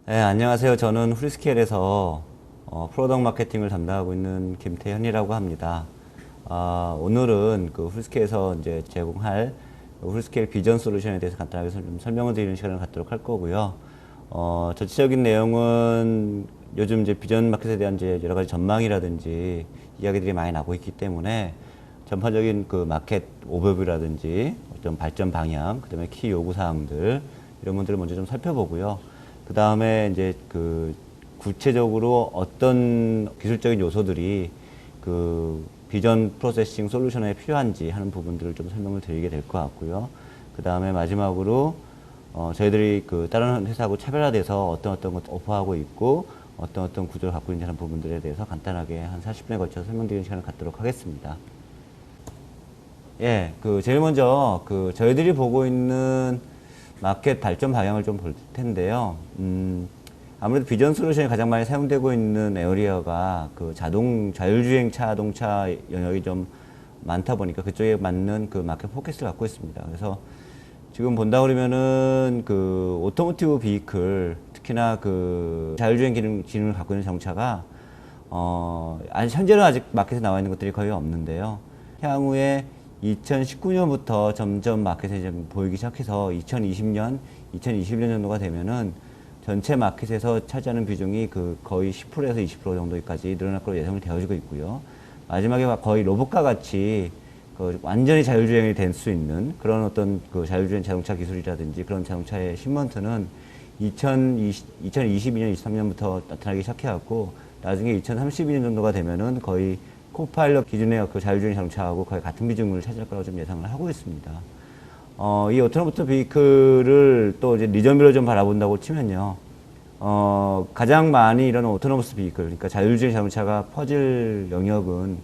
네, 안녕하세요. 저는 후리스케일에서 프로덕트 마케팅을 담당하고 있는 김태현이라고 합니다. 오늘은 그 후리스케일에서 이제 제공할 후리스케일 비전 솔루션에 대해서 간단하게 좀 설명을 드리는 시간을 갖도록 할 거고요. 전체적인 내용은 요즘 이제 비전 마켓에 대한 이제 여러 가지 전망이라든지 이야기들이 많이 나고 있기 때문에 전반적인 그 마켓 오버뷰라든지 어떤 발전 방향, 그 다음에 키 요구 사항들 이런 분들을 먼저 좀 살펴보고요. 그 다음에 이제 그 구체적으로 어떤 기술적인 요소들이 그 비전 프로세싱 솔루션에 필요한지 하는 부분들을 좀 설명을 드리게 될 것 같고요. 그 다음에 마지막으로 저희들이 그 다른 회사하고 차별화돼서 어떤 것 오퍼하고 있고 어떤 구조를 갖고 있는 부분들에 대해서 간단하게 한 40분에 걸쳐서 설명드리는 시간을 갖도록 하겠습니다. 예, 그 제일 먼저 그 저희들이 보고 있는 마켓 발전 방향을 좀 볼 텐데요. 아무래도 비전 솔루션이 가장 많이 사용되고 있는 에어리어가 그 자율주행 자동차 영역이 좀 많다 보니까 그쪽에 맞는 그 마켓 포커스를 갖고 있습니다. 그래서 지금 본다 그러면은 그 오토모티브 비이클, 특히나 그 자율주행 기능을 갖고 있는 자동차가 현재는 아직 마켓에 나와 있는 것들이 거의 없는데요. 향후에 2019년부터 점점 마켓에 좀 보이기 시작해서 2020년, 2021년 정도가 되면은 전체 마켓에서 차지하는 비중이 그 거의 10%에서 20% 정도까지 늘어날 걸로 예상이 되어지고 있고요. 마지막에 거의 로봇과 같이 그 완전히 자율주행이 될 수 있는 그런 어떤 그 자율주행 자동차 기술이라든지 그런 자동차의 신먼트는 2022년, 23년부터 나타나기 시작해갖고 나중에 2032년 정도가 되면은 거의 코파일럿 기준의 그 자율주행 자동차하고 거의 같은 비중을 차지할 거라고 좀 예상을 하고 있습니다. 이 오토노머스 비클을 또 이제 리전뷰로 좀 바라본다고 치면요. 가장 많이 이런 오토노머스 비클, 그러니까 자율주행 자동차가 퍼질 영역은,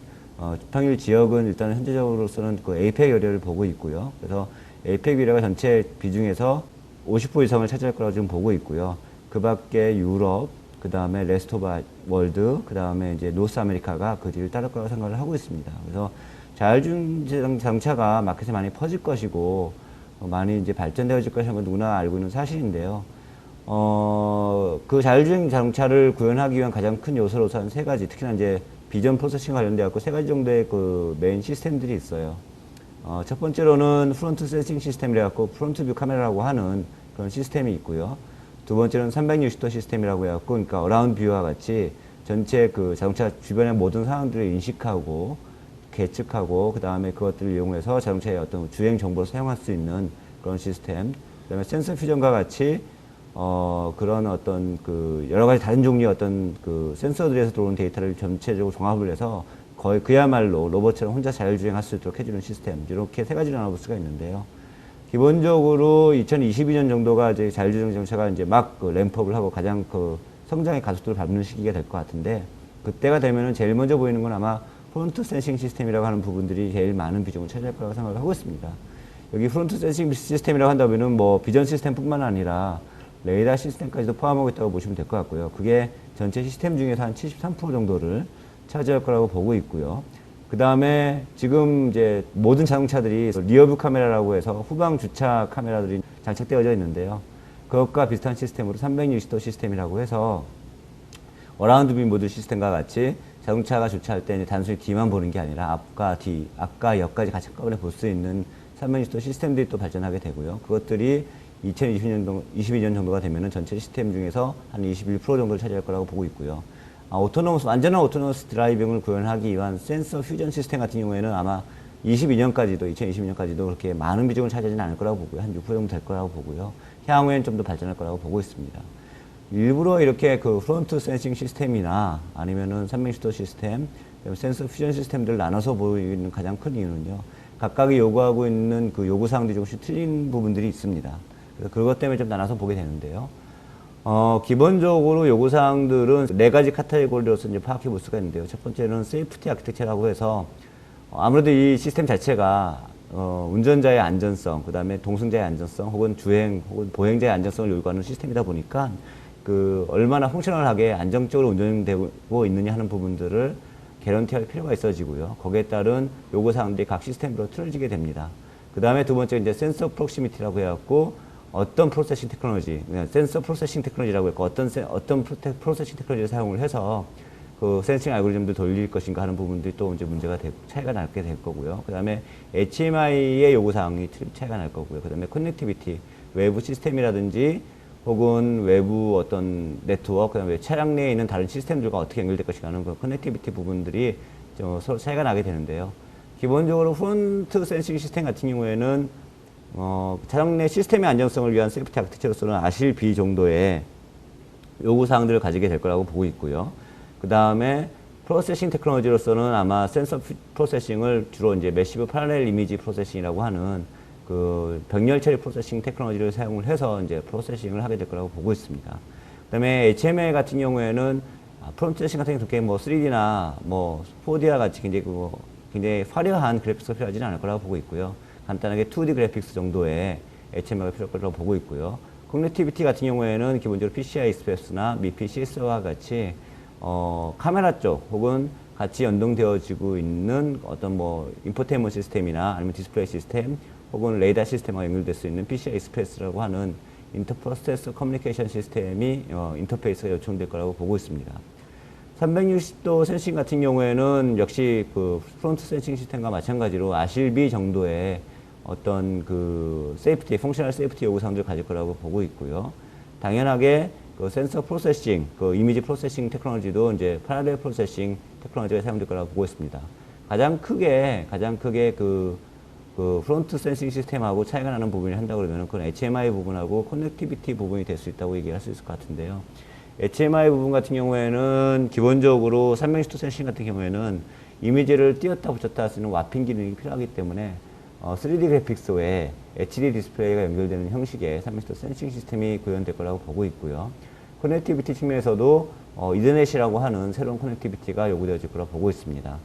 평일 지역은 일단 현재적으로서는 그 에이펙 에리어를 보고 있고요. 그래서 에이펙 에리어가 전체 비중에서 50% 이상을 차지할 거라고 지금 보고 있고요. 그 밖에 유럽, 그 다음에 레스트 오브 월드, 그 다음에 이제 노스 아메리카가 그 뒤를 따를 거라고 생각을 하고 있습니다. 그래서 자율주행 자동차가 마켓에 많이 퍼질 것이고, 많이 이제 발전되어질 것이라는 건 누구나 알고 있는 사실인데요. 그 자율주행 자동차를 구현하기 위한 가장 큰 요소로서 한 세 가지, 특히나 이제 비전 프로세싱 관련되어 세 가지 정도의 그 메인 시스템들이 있어요. 첫 번째로는 프론트 센싱 시스템이라고 프론트 뷰 카메라라고 하는 그런 시스템이 있고요. 두 번째는 360도 시스템이라고 해갖고, 그러니까 어라운드 뷰와 같이 전체 그 자동차 주변의 모든 상황들을 인식하고 계측하고 그 다음에 그것들을 이용해서 자동차의 어떤 주행 정보를 사용할 수 있는 그런 시스템. 그 다음에 센서 퓨전과 같이 그런 어떤 그 여러 가지 다른 종류의 어떤 그 센서들에서 들어오는 데이터를 전체적으로 종합을 해서 거의 그야말로 로봇처럼 혼자 자율주행할 수 있도록 해주는 시스템. 이렇게 세 가지를 나눠볼 수가 있는데요. 기본적으로 2022년 정도가 이제 자율주행 자동차가 이제 막 그 램프업을 하고 가장 그 성장의 가속도를 밟는 시기가 될 것 같은데, 그때가 되면은 제일 먼저 보이는 건 아마 프론트 센싱 시스템이라고 하는 부분들이 제일 많은 비중을 차지할 거라고 생각을 하고 있습니다. 여기 프론트 센싱 시스템이라고 한다면은 뭐 비전 시스템뿐만 아니라 레이더 시스템까지도 포함하고 있다고 보시면 될 것 같고요. 그게 전체 시스템 중에서 한 73% 정도를 차지할 거라고 보고 있고요. 그 다음에 지금 이제 모든 자동차들이 리어뷰 카메라라고 해서 후방 주차 카메라들이 장착되어져 있는데요. 그것과 비슷한 시스템으로 360도 시스템이라고 해서 어라운드 뷰 모드 시스템과 같이 자동차가 주차할 때 단순히 뒤만 보는 게 아니라 앞과 뒤, 앞과 옆까지 같이 한꺼번에 볼 수 있는 360도 시스템들이 또 발전하게 되고요. 그것들이 2022년 정도가 되면은 전체 시스템 중에서 한 21% 정도를 차지할 거라고 보고 있고요. 완전한 오토노머스 드라이빙을 구현하기 위한 센서 퓨전 시스템 같은 경우에는 아마 2022년까지도 그렇게 많은 비중을 차지하지는 않을 거라고 보고요. 한 6% 정도 될 거라고 보고요. 향후에는 좀 더 발전할 거라고 보고 있습니다. 일부러 이렇게 그 프론트 센싱 시스템이나 아니면은 360도 시스템, 센서 퓨전 시스템들을 나눠서 보이는 가장 큰 이유는요. 각각이 요구하고 있는 그 요구사항들이 조금씩 틀린 부분들이 있습니다. 그래서 그것 때문에 좀 나눠서 보게 되는데요. 기본적으로 요구사항들은 네 가지 카테고리로서 이제 파악해 볼 수가 있는데요. 첫 번째는 세이프티 아키텍처라고 해서 아무래도 이 시스템 자체가 운전자의 안전성, 그 다음에 동승자의 안전성, 혹은 주행, 혹은 보행자의 안전성을 요구하는 시스템이다 보니까 그 얼마나 펑셔널하게 안정적으로 운전되고 있느냐 하는 부분들을 개런티할 필요가 있어지고요. 거기에 따른 요구사항들이 각 시스템으로 틀어지게 됩니다. 그 다음에 두 번째 이제 센서 프록시미티라고 해갖고 어떤 프로세싱 테크놀로지, 센서 프로세싱 테크놀로지라고 했고 어떤 프로세싱 테크놀로지를 사용을 해서 그 센싱 알고리즘도 돌릴 것인가 하는 부분들이 또 이제 차이가 나게 될 거고요. 그 다음에 HMI의 요구사항이 차이가 날 거고요. 그 다음에 커넥티비티, 외부 시스템이라든지 혹은 외부 어떤 네트워크, 그 다음에 차량 내에 있는 다른 시스템들과 어떻게 연결될 것인가 하는 그 커넥티비티 부분들이 좀 서로 차이가 나게 되는데요. 기본적으로 프론트 센싱 시스템 같은 경우에는 차량 내 시스템의 안정성을 위한 세이프티 아키텍처로서는 아실 B 정도의 요구사항들을 가지게 될 거라고 보고 있고요. 그 다음에 프로세싱 테크놀로지로서는 아마 센서 프로세싱을 주로 이제 매시브 파랄렐 이미지 프로세싱이라고 하는 그 병렬 처리 프로세싱 테크놀로지를 사용을 해서 이제 프로세싱을 하게 될 거라고 보고 있습니다. 그 다음에 HMI 같은 경우에는 프론트 세싱 같은 경우는 뭐 3D나 뭐 4D와 같이 굉장히 화려한 그래픽스가 필요하지는 않을 거라고 보고 있고요. 간단하게 2D 그래픽스 정도의 HMI가 필요할 거라고 보고 있고요. 커넥티비티 같은 경우에는 기본적으로 PCI 익스프레스나 미피 CS와 같이 카메라 쪽 혹은 같이 연동되어지고 있는 어떤 뭐 인포테인먼트 시스템이나 아니면 디스플레이 시스템 혹은 레이더 시스템과 연결될 수 있는 PCI 익스프레스라고 하는 인터프로세서 커뮤니케이션 시스템이 인터페이스가 요청될 거라고 보고 있습니다. 360도 센싱 같은 경우에는 역시 그 프론트 센싱 시스템과 마찬가지로 아실비 정도의 어떤 그 세이프티, 펑셔널 세이프티 요구사항들을 가질 거라고 보고 있고요. 당연하게 그 센서 프로세싱, 그 이미지 프로세싱 테크놀로지도 이제 파랄렐 프로세싱 테크놀로지가 사용될 거라고 보고 있습니다. 가장 크게 그 프론트 센싱 시스템하고 차이가 나는 부분이 한다고 그러면 그건 HMI 부분하고 커넥티비티 부분이 될 수 있다고 얘기할 수 있을 것 같은데요. HMI 부분 같은 경우에는 기본적으로 360도 센싱 같은 경우에는 이미지를 띄었다 붙였다 할 수 있는 와핑 기능이 필요하기 때문에 3D 그래픽스 외에 HD 디스플레이가 연결되는 형식의 360도 센싱 시스템이 구현될 거라고 보고 있고요. 커넥티비티 측면에서도 이더넷이라고 하는 새로운 커넥티비티가 요구되어질 거라고 보고 있습니다.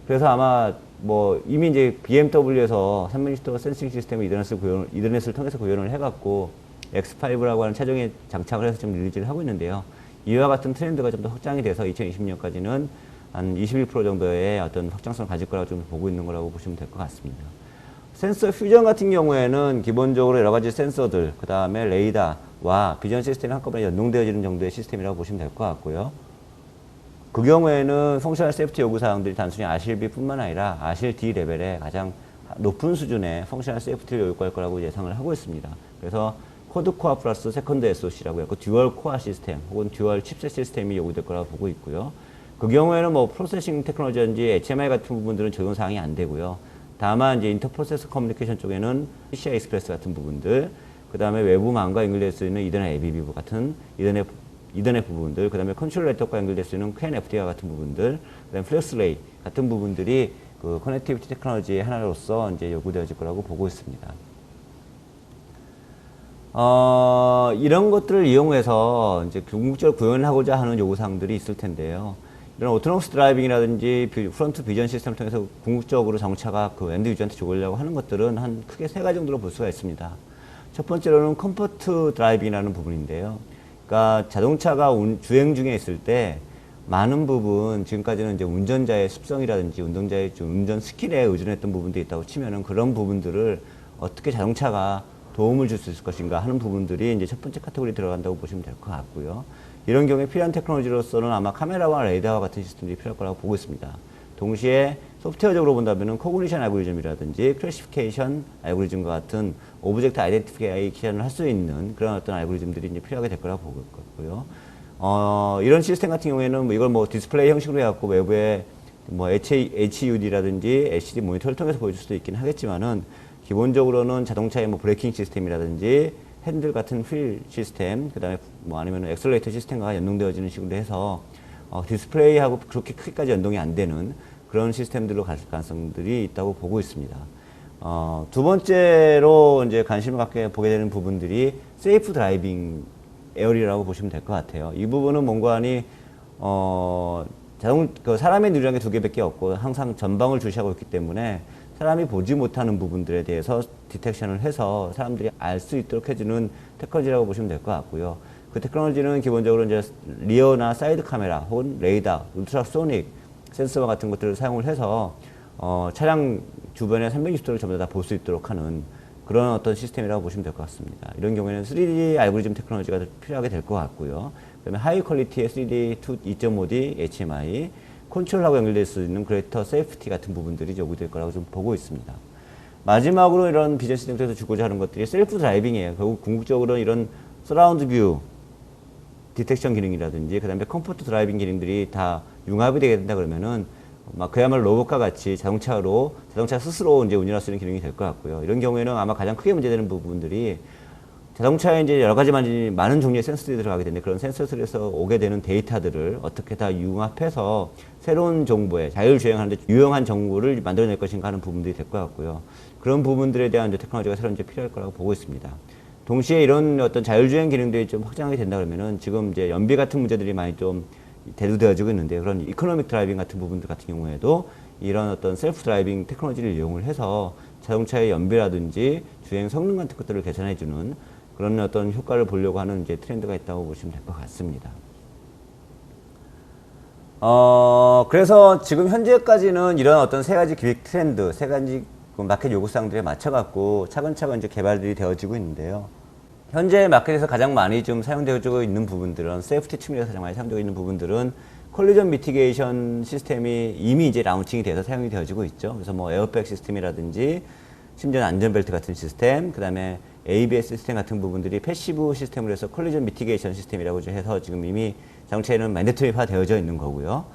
그래서 아마 뭐 이미 이제 BMW에서 360도 센싱 시스템을 이더넷을 통해서 구현을 해갖고 X5라고 하는 차종에 장착을 해서 지금 릴리즈를 하고 있는데요. 이와 같은 트렌드가 좀 더 확장이 돼서 2020년까지는 한 21% 정도의 어떤 확장성을 가질 거라고 좀 보고 있는 거라고 보시면 될 것 같습니다. 센서 퓨전 같은 경우에는 기본적으로 여러 가지 센서들, 그 다음에 레이더와 비전 시스템이 한꺼번에 연동되어지는 정도의 시스템이라고 보시면 될 것 같고요. 그 경우에는 펑셔널 세이프티 요구사항들이 단순히 아실-B 뿐만 아니라 아실-D 레벨의 가장 높은 수준의 펑셔널 세이프티를 요구할 거라고 예상을 하고 있습니다. 그래서 코드 코어 플러스 세컨드 SoC라고 했고 듀얼 코어 시스템 혹은 듀얼 칩셋 시스템이 요구될 거라고 보고 있고요. 그 경우에는 뭐 프로세싱 테크놀로지인지 HMI 같은 부분들은 적용 사항이 안 되고요. 다만 이제 인터프로세서 커뮤니케이션 쪽에는 PCI 익스프레스 같은 부분들, 그 다음에 외부망과 연결될 수 있는 이더넷 ABB 같은 이더넷 부분들, 그 다음에 컨트롤 네트워크와 연결될 수 있는 CAN FDR 같은 부분들, 그 다음에 플렉스레이 같은 부분들이 그 커넥티비티 테크놀로지의 하나로서 이제 요구되어질 거라고 보고 있습니다. 이런 것들을 이용해서 이제 궁극적으로 구현하고자 하는 요구사항들이 있을 텐데요. 이런 오토노머스 드라이빙이라든지 프론트 비전 시스템을 통해서 궁극적으로 자동차가 그 엔드 유저한테 주려고 하는 것들은 한 크게 세 가지 정도로 볼 수가 있습니다. 첫 번째로는 컴포트 드라이빙이라는 부분인데요. 그러니까 자동차가 주행 중에 있을 때 많은 부분, 지금까지는 이제 운전자의 습성이라든지 운전자의 운전 스킬에 의존했던 부분도 있다고 치면은 그런 부분들을 어떻게 자동차가 도움을 줄 수 있을 것인가 하는 부분들이 이제 첫 번째 카테고리에 들어간다고 보시면 될 것 같고요. 이런 경우에 필요한 테크놀로지로서는 아마 카메라와 레이더와 같은 시스템들이 필요할 거라고 보고 있습니다. 동시에 소프트웨어적으로 본다면은 코그니션 알고리즘이라든지 클래시피케이션 알고리즘과 같은 오브젝트 아이덴티피케이션을 할 수 있는 그런 어떤 알고리즘들이 이제 필요하게 될 거라고 보고 있고요. 이런 시스템 같은 경우에는 뭐 이걸 뭐 디스플레이 형식으로 해갖고 외부에 뭐 HUD라든지 LCD 모니터를 통해서 보여줄 수도 있긴 하겠지만은 기본적으로는 자동차의 뭐 브레이킹 시스템이라든지 핸들 같은 휠 시스템, 그 다음에 뭐 아니면 엑셀레이터 시스템과 연동되어지는 식으로 해서 디스플레이하고 그렇게 크게까지 연동이 안 되는 그런 시스템들로 갈 가능성들이 있다고 보고 있습니다. 두 번째로 이제 관심을 갖게 보게 되는 부분들이 세이프 드라이빙 에어리라고 보시면 될 것 같아요. 이 부분은 뭔가니 사람의 눈이라는 게 두 개밖에 없고 항상 전방을 주시하고 있기 때문에 사람이 보지 못하는 부분들에 대해서 디텍션을 해서 사람들이 알 수 있도록 해주는 테크놀로지라고 보시면 될 것 같고요. 그 테크놀로지는 기본적으로 이제 리어나 사이드 카메라 혹은 레이더, 울트라소닉 센서와 같은 것들을 사용을 해서 차량 주변의 360도를 전부 다 볼 수 있도록 하는 그런 어떤 시스템이라고 보시면 될 것 같습니다. 이런 경우에는 3D 알고리즘 테크놀로지가 필요하게 될 것 같고요. 그다음에 하이 퀄리티의 3D 2.5D HMI, 컨트롤하고 연결될 수 있는 그레이터 세이프티 같은 부분들이 요구될 거라고 좀 보고 있습니다. 마지막으로 이런 비전 시스템에서 주고자 하는 것들이 셀프 드라이빙이에요. 결국 궁극적으로 이런 서라운드 뷰 디텍션 기능이라든지 그다음에 컴포트 드라이빙 기능들이 다 융합이 되게 된다 그러면은 막 그야말로 로봇과 같이 자동차 스스로 이제 운전할 수 있는 기능이 될 것 같고요. 이런 경우에는 아마 가장 크게 문제되는 부분들이 자동차에 이제 여러 가지 많은 종류의 센서들이 들어가게 되는데 그런 센서들에서 오게 되는 데이터들을 어떻게 다 융합해서 새로운 정보에 자율주행하는데 유용한 정보를 만들어낼 것인가 하는 부분들이 될 것 같고요. 그런 부분들에 대한 이제 테크놀로지가 새로 이제 필요할 거라고 보고 있습니다. 동시에 이런 어떤 자율주행 기능들이 좀 확장하게 된다 그러면은 지금 이제 연비 같은 문제들이 많이 좀 대두되어지고 있는데 그런 이코노믹 드라이빙 같은 부분들 같은 경우에도 이런 어떤 셀프 드라이빙 테크놀로지를 이용을 해서 자동차의 연비라든지 주행 성능 같은 것들을 개선해주는 그런 어떤 효과를 보려고 하는 이제 트렌드가 있다고 보시면 될 것 같습니다. 그래서 지금 현재까지는 이런 어떤 세 가지 기획 트렌드, 세 가지 마켓 요구사항들에 맞춰갖고 차근차근 이제 개발들이 되어지고 있는데요. 현재 마켓에서 가장 많이 좀 사용되고 있는 부분들은, 세이프티 측면에서 가장 많이 사용되고 있는 부분들은 콜리전 미티게이션 시스템이 이미 이제 라운칭이 돼서 사용이 되어지고 있죠. 그래서 뭐 에어백 시스템이라든지 심지어 안전벨트 같은 시스템, 그 다음에 ABS 시스템 같은 부분들이 패시브 시스템으로 해서 콜리전 미티게이션 시스템이라고 해서 지금 이미 자동차에는 만데토리화 되어져 있는 거고요.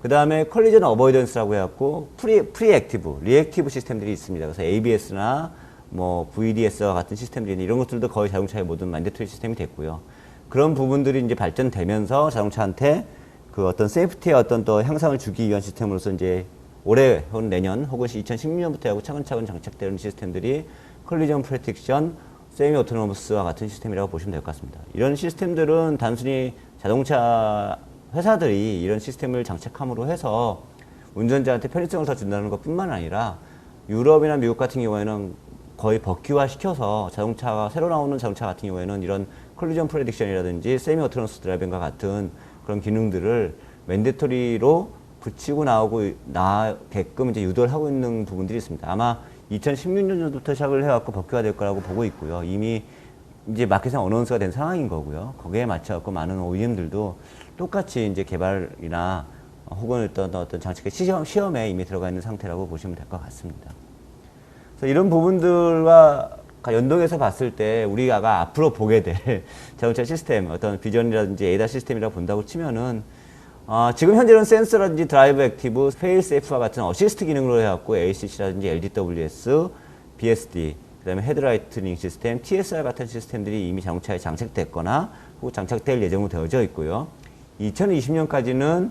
그 다음에 콜리전 어버이던스라고 해갖고 프리액티브, 리액티브 시스템들이 있습니다. 그래서 ABS나 뭐 VDS와 같은 시스템들이 이런 것들도 거의 자동차의 모든 만데토리 시스템이 됐고요. 그런 부분들이 이제 발전되면서 자동차한테 그 어떤 세이프티의 어떤 또 향상을 주기 위한 시스템으로서 이제 올해 혹은 내년 혹은 2016년부터 하고 차근차근 장착되는 시스템들이 컬리전 프로텍션, 세미 오토노머스와 같은 시스템이라고 보시면 될 것 같습니다. 이런 시스템들은 단순히 자동차 회사들이 이런 시스템을 장착함으로 해서 운전자한테 편의성을 더 준다는 것 뿐만 아니라 유럽이나 미국 같은 경우에는 거의 법규화 시켜서 새로 나오는 자동차 같은 경우에는 이런 컬리전 프레딕션이라든지 세미 오토노머스 드라이빙과 같은 그런 기능들을 맨데토리로 붙이고 나게끔 이제 유도를 하고 있는 부분들이 있습니다. 아마 2016년 정도부터 시작을 해갖고 법규화 될 거라고 보고 있고요. 이미 이제 마켓에 어너운스가 된 상황인 거고요. 거기에 맞춰갖고 많은 OEM들도 똑같이 이제 개발이나 혹은 어떤 장치의 시험에 이미 들어가 있는 상태라고 보시면 될 것 같습니다. 그래서 이런 부분들과 연동해서 봤을 때 우리가 앞으로 보게 될 자동차 시스템, 어떤 비전이라든지 에이다 시스템이라고 본다고 치면은 지금 현재는 센서라든지 드라이브 액티브, 페일 세이프와 같은 어시스트 기능으로 해갖고 ACC라든지 LDWS, BSD, 그 다음에 헤드라이트닝 시스템, TSR 같은 시스템들이 이미 자동차에 장착됐거나 혹은 장착될 예정으로 되어져 있고요. 2020년까지는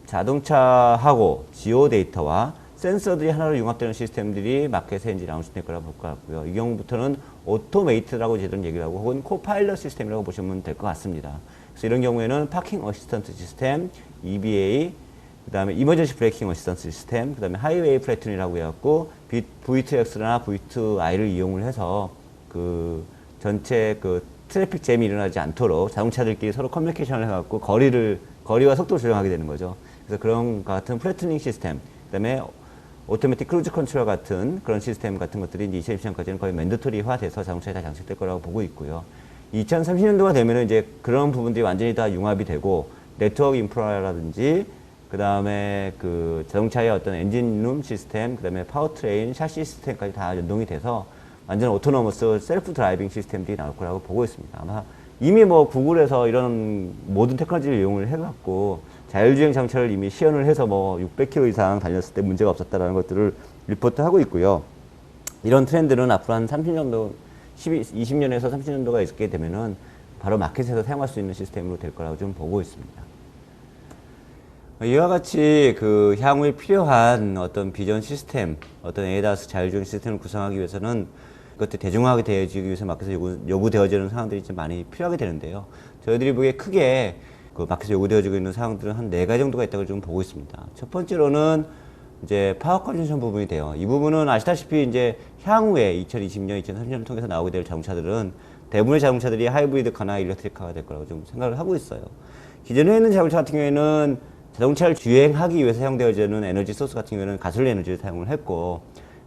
자동차하고 지오 데이터와 센서들이 하나로 융합되는 시스템들이 마켓에 이제 라운치될 거라고 볼 것 같고요. 이 경우부터는 오토메이트라고 저는 얘기를 하고 혹은 코파일럿 시스템이라고 보시면 될 것 같습니다. 그래서 이런 경우에는 파킹 어시스턴트 시스템, EBA, 그 다음에 이머전시 브레이킹 어시스턴트 시스템, 그 다음에 하이웨이 플래툰이라고 해갖고 V2X나 V2I를 이용을 해서 그 전체 그 트래픽 잼이 일어나지 않도록 자동차들끼리 서로 커뮤니케이션을 해갖고 거리와 속도를 조정하게 되는 거죠. 그래서 그런 같은 플래투닝 시스템, 그 다음에 오토매틱 크루즈 컨트롤 같은 그런 시스템 같은 것들이 이제 2020년까지는 거의 맨더토리화 돼서 자동차에 다 장착될 거라고 보고 있고요. 2030년도가 되면은 이제 그런 부분들이 완전히 다 융합이 되고 네트워크 인프라라든지 그 다음에 그 자동차의 어떤 엔진룸 시스템, 그 다음에 파워트레인, 샤시 시스템까지 다 연동이 돼서 완전 오토노머스 셀프 드라이빙 시스템들이 나올 거라고 보고 있습니다. 아마 이미 뭐 구글에서 이런 모든 테크놀로지를 이용을 해갖고 자율주행 자동차를 이미 시연을 해서 뭐 600km 이상 달렸을 때 문제가 없었다라는 것들을 리포트하고 있고요. 이런 트렌드는 앞으로 한 30년도, 20년에서 30년도가 있게 되면은 바로 마켓에서 사용할 수 있는 시스템으로 될 거라고 좀 보고 있습니다. 이와 같이 그 향후에 필요한 어떤 비전 시스템, 어떤 ADAS 자율주행 시스템을 구성하기 위해서는 그것들이 대중화하게 되어지기 위해서 마켓에서 요구되어지는 사항들이 좀 많이 필요하게 되는데요. 저희들이 보기에 크게 그 마켓에 요구되어지고 있는 사항들은 한 4가지 정도가 있다고 좀 보고 있습니다. 첫 번째로는 이제 파워 컨저션 부분이 돼요. 이 부분은 아시다시피 이제 향후에 2020년, 2030년을 통해서 나오게 될 자동차들은 대부분의 자동차들이 하이브리드카나 일렉트릭카가 될 거라고 좀 생각을 하고 있어요. 기존에 있는 자동차 같은 경우에는 자동차를 주행하기 위해서 사용되어지는 에너지 소스 같은 경우에는 가솔린 에너지를 사용을 했고,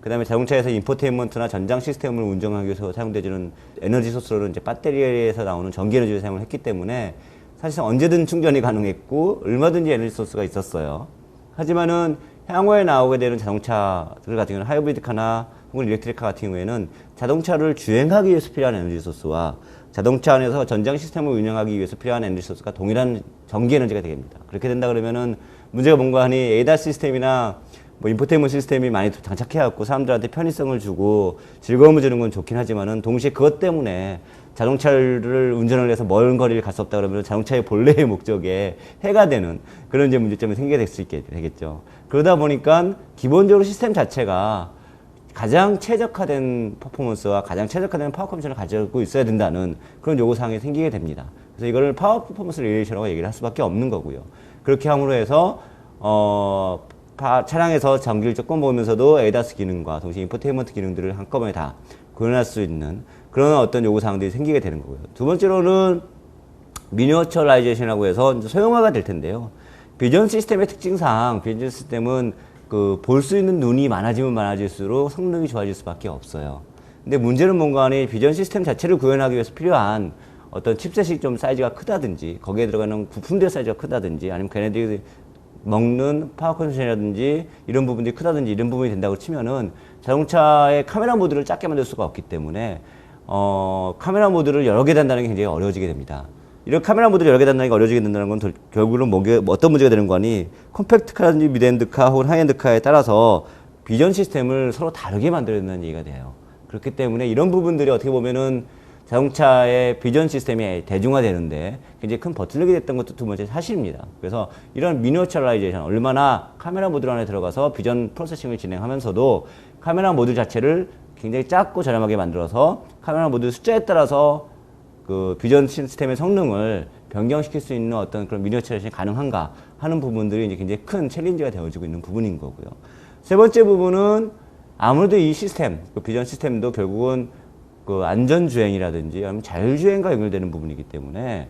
그 다음에 자동차에서 인포테인먼트나 전장 시스템을 운영하기 위해서 사용되는 에너지 소스로는 이제 배터리에서 나오는 전기 에너지를 사용을 했기 때문에 사실상 언제든 충전이 가능했고 얼마든지 에너지 소스가 있었어요. 하지만은 향후에 나오게 되는 자동차들 같은 경우는 하이브리드카나 혹은 일렉트리카 같은 경우에는 자동차를 주행하기 위해서 필요한 에너지 소스와 자동차 안에서 전장 시스템을 운영하기 위해서 필요한 에너지 소스가 동일한 전기 에너지가 되겠습니다. 그렇게 된다 그러면은 문제가 뭔가 하니 ADAS 시스템이나 뭐 인포테인먼트 시스템이 많이 장착해갖고 사람들한테 편의성을 주고 즐거움을 주는 건 좋긴 하지만은 동시에 그것 때문에 자동차를 운전을 해서 먼 거리를 갈 수 없다 그러면 자동차의 본래의 목적에 해가 되는 그런 이제 문제점이 생기게 될 수 있게 되겠죠. 그러다 보니까 기본적으로 시스템 자체가 가장 최적화된 퍼포먼스와 가장 최적화된 파워 컨디션을 가지고 있어야 된다는 그런 요구사항이 생기게 됩니다. 그래서 이거를 파워 퍼포먼스 리레이션이라고 얘기를 할 수밖에 없는 거고요. 그렇게 함으로 해서 차량에서 전기를 조금 보면서도 ADAS 기능과 동시에 인포테인먼트 기능들을 한꺼번에 다 구현할 수 있는 그런 어떤 요구사항들이 생기게 되는 거고요. 두 번째로는 미니어처라이제이션이라고 해서 소형화가 될 텐데요. 비전 시스템의 특징상 비전 시스템은 볼 수 있는 눈이 많아지면 많아질수록 성능이 좋아질 수밖에 없어요. 근데 문제는 뭔가 하니 비전 시스템 자체를 구현하기 위해서 필요한 어떤 칩셋이 좀 사이즈가 크다든지 거기에 들어가는 부품들 사이즈가 크다든지 아니면 걔네들이 먹는 파워 컨디션이라든지 이런 부분들이 크다든지 이런 부분이 된다고 치면은 자동차의 카메라 모드를 작게 만들 수가 없기 때문에 카메라 모드를 여러 개 단다는 게 굉장히 어려워지게 됩니다. 이런 카메라 모드를 여러 개 단다는 게 어려워지게 된다는 건 결국은 어떤 문제가 되는 거니 컴팩트카라든지 미드엔드카 혹은 하이엔드카에 따라서 비전 시스템을 서로 다르게 만들어야 된다는 얘기가 돼요. 그렇기 때문에 이런 부분들이 어떻게 보면은 자동차의 비전 시스템이 대중화되는데 굉장히 큰 버틀력이 됐던 것도 두 번째 사실입니다. 그래서 이런 미니어처라이제이션, 얼마나 카메라 모드 안에 들어가서 비전 프로세싱을 진행하면서도 카메라 모드 자체를 굉장히 작고 저렴하게 만들어서 카메라 모드 숫자에 따라서 그 비전 시스템의 성능을 변경시킬 수 있는 어떤 그런 미니어처레이션이 가능한가 하는 부분들이 이제 굉장히 큰 챌린지가 되어지고 있는 부분인 거고요. 세 번째 부분은 아무래도 이 시스템, 그 비전 시스템도 결국은 그 안전주행이라든지 아니면 자율주행과 연결되는 부분이기 때문에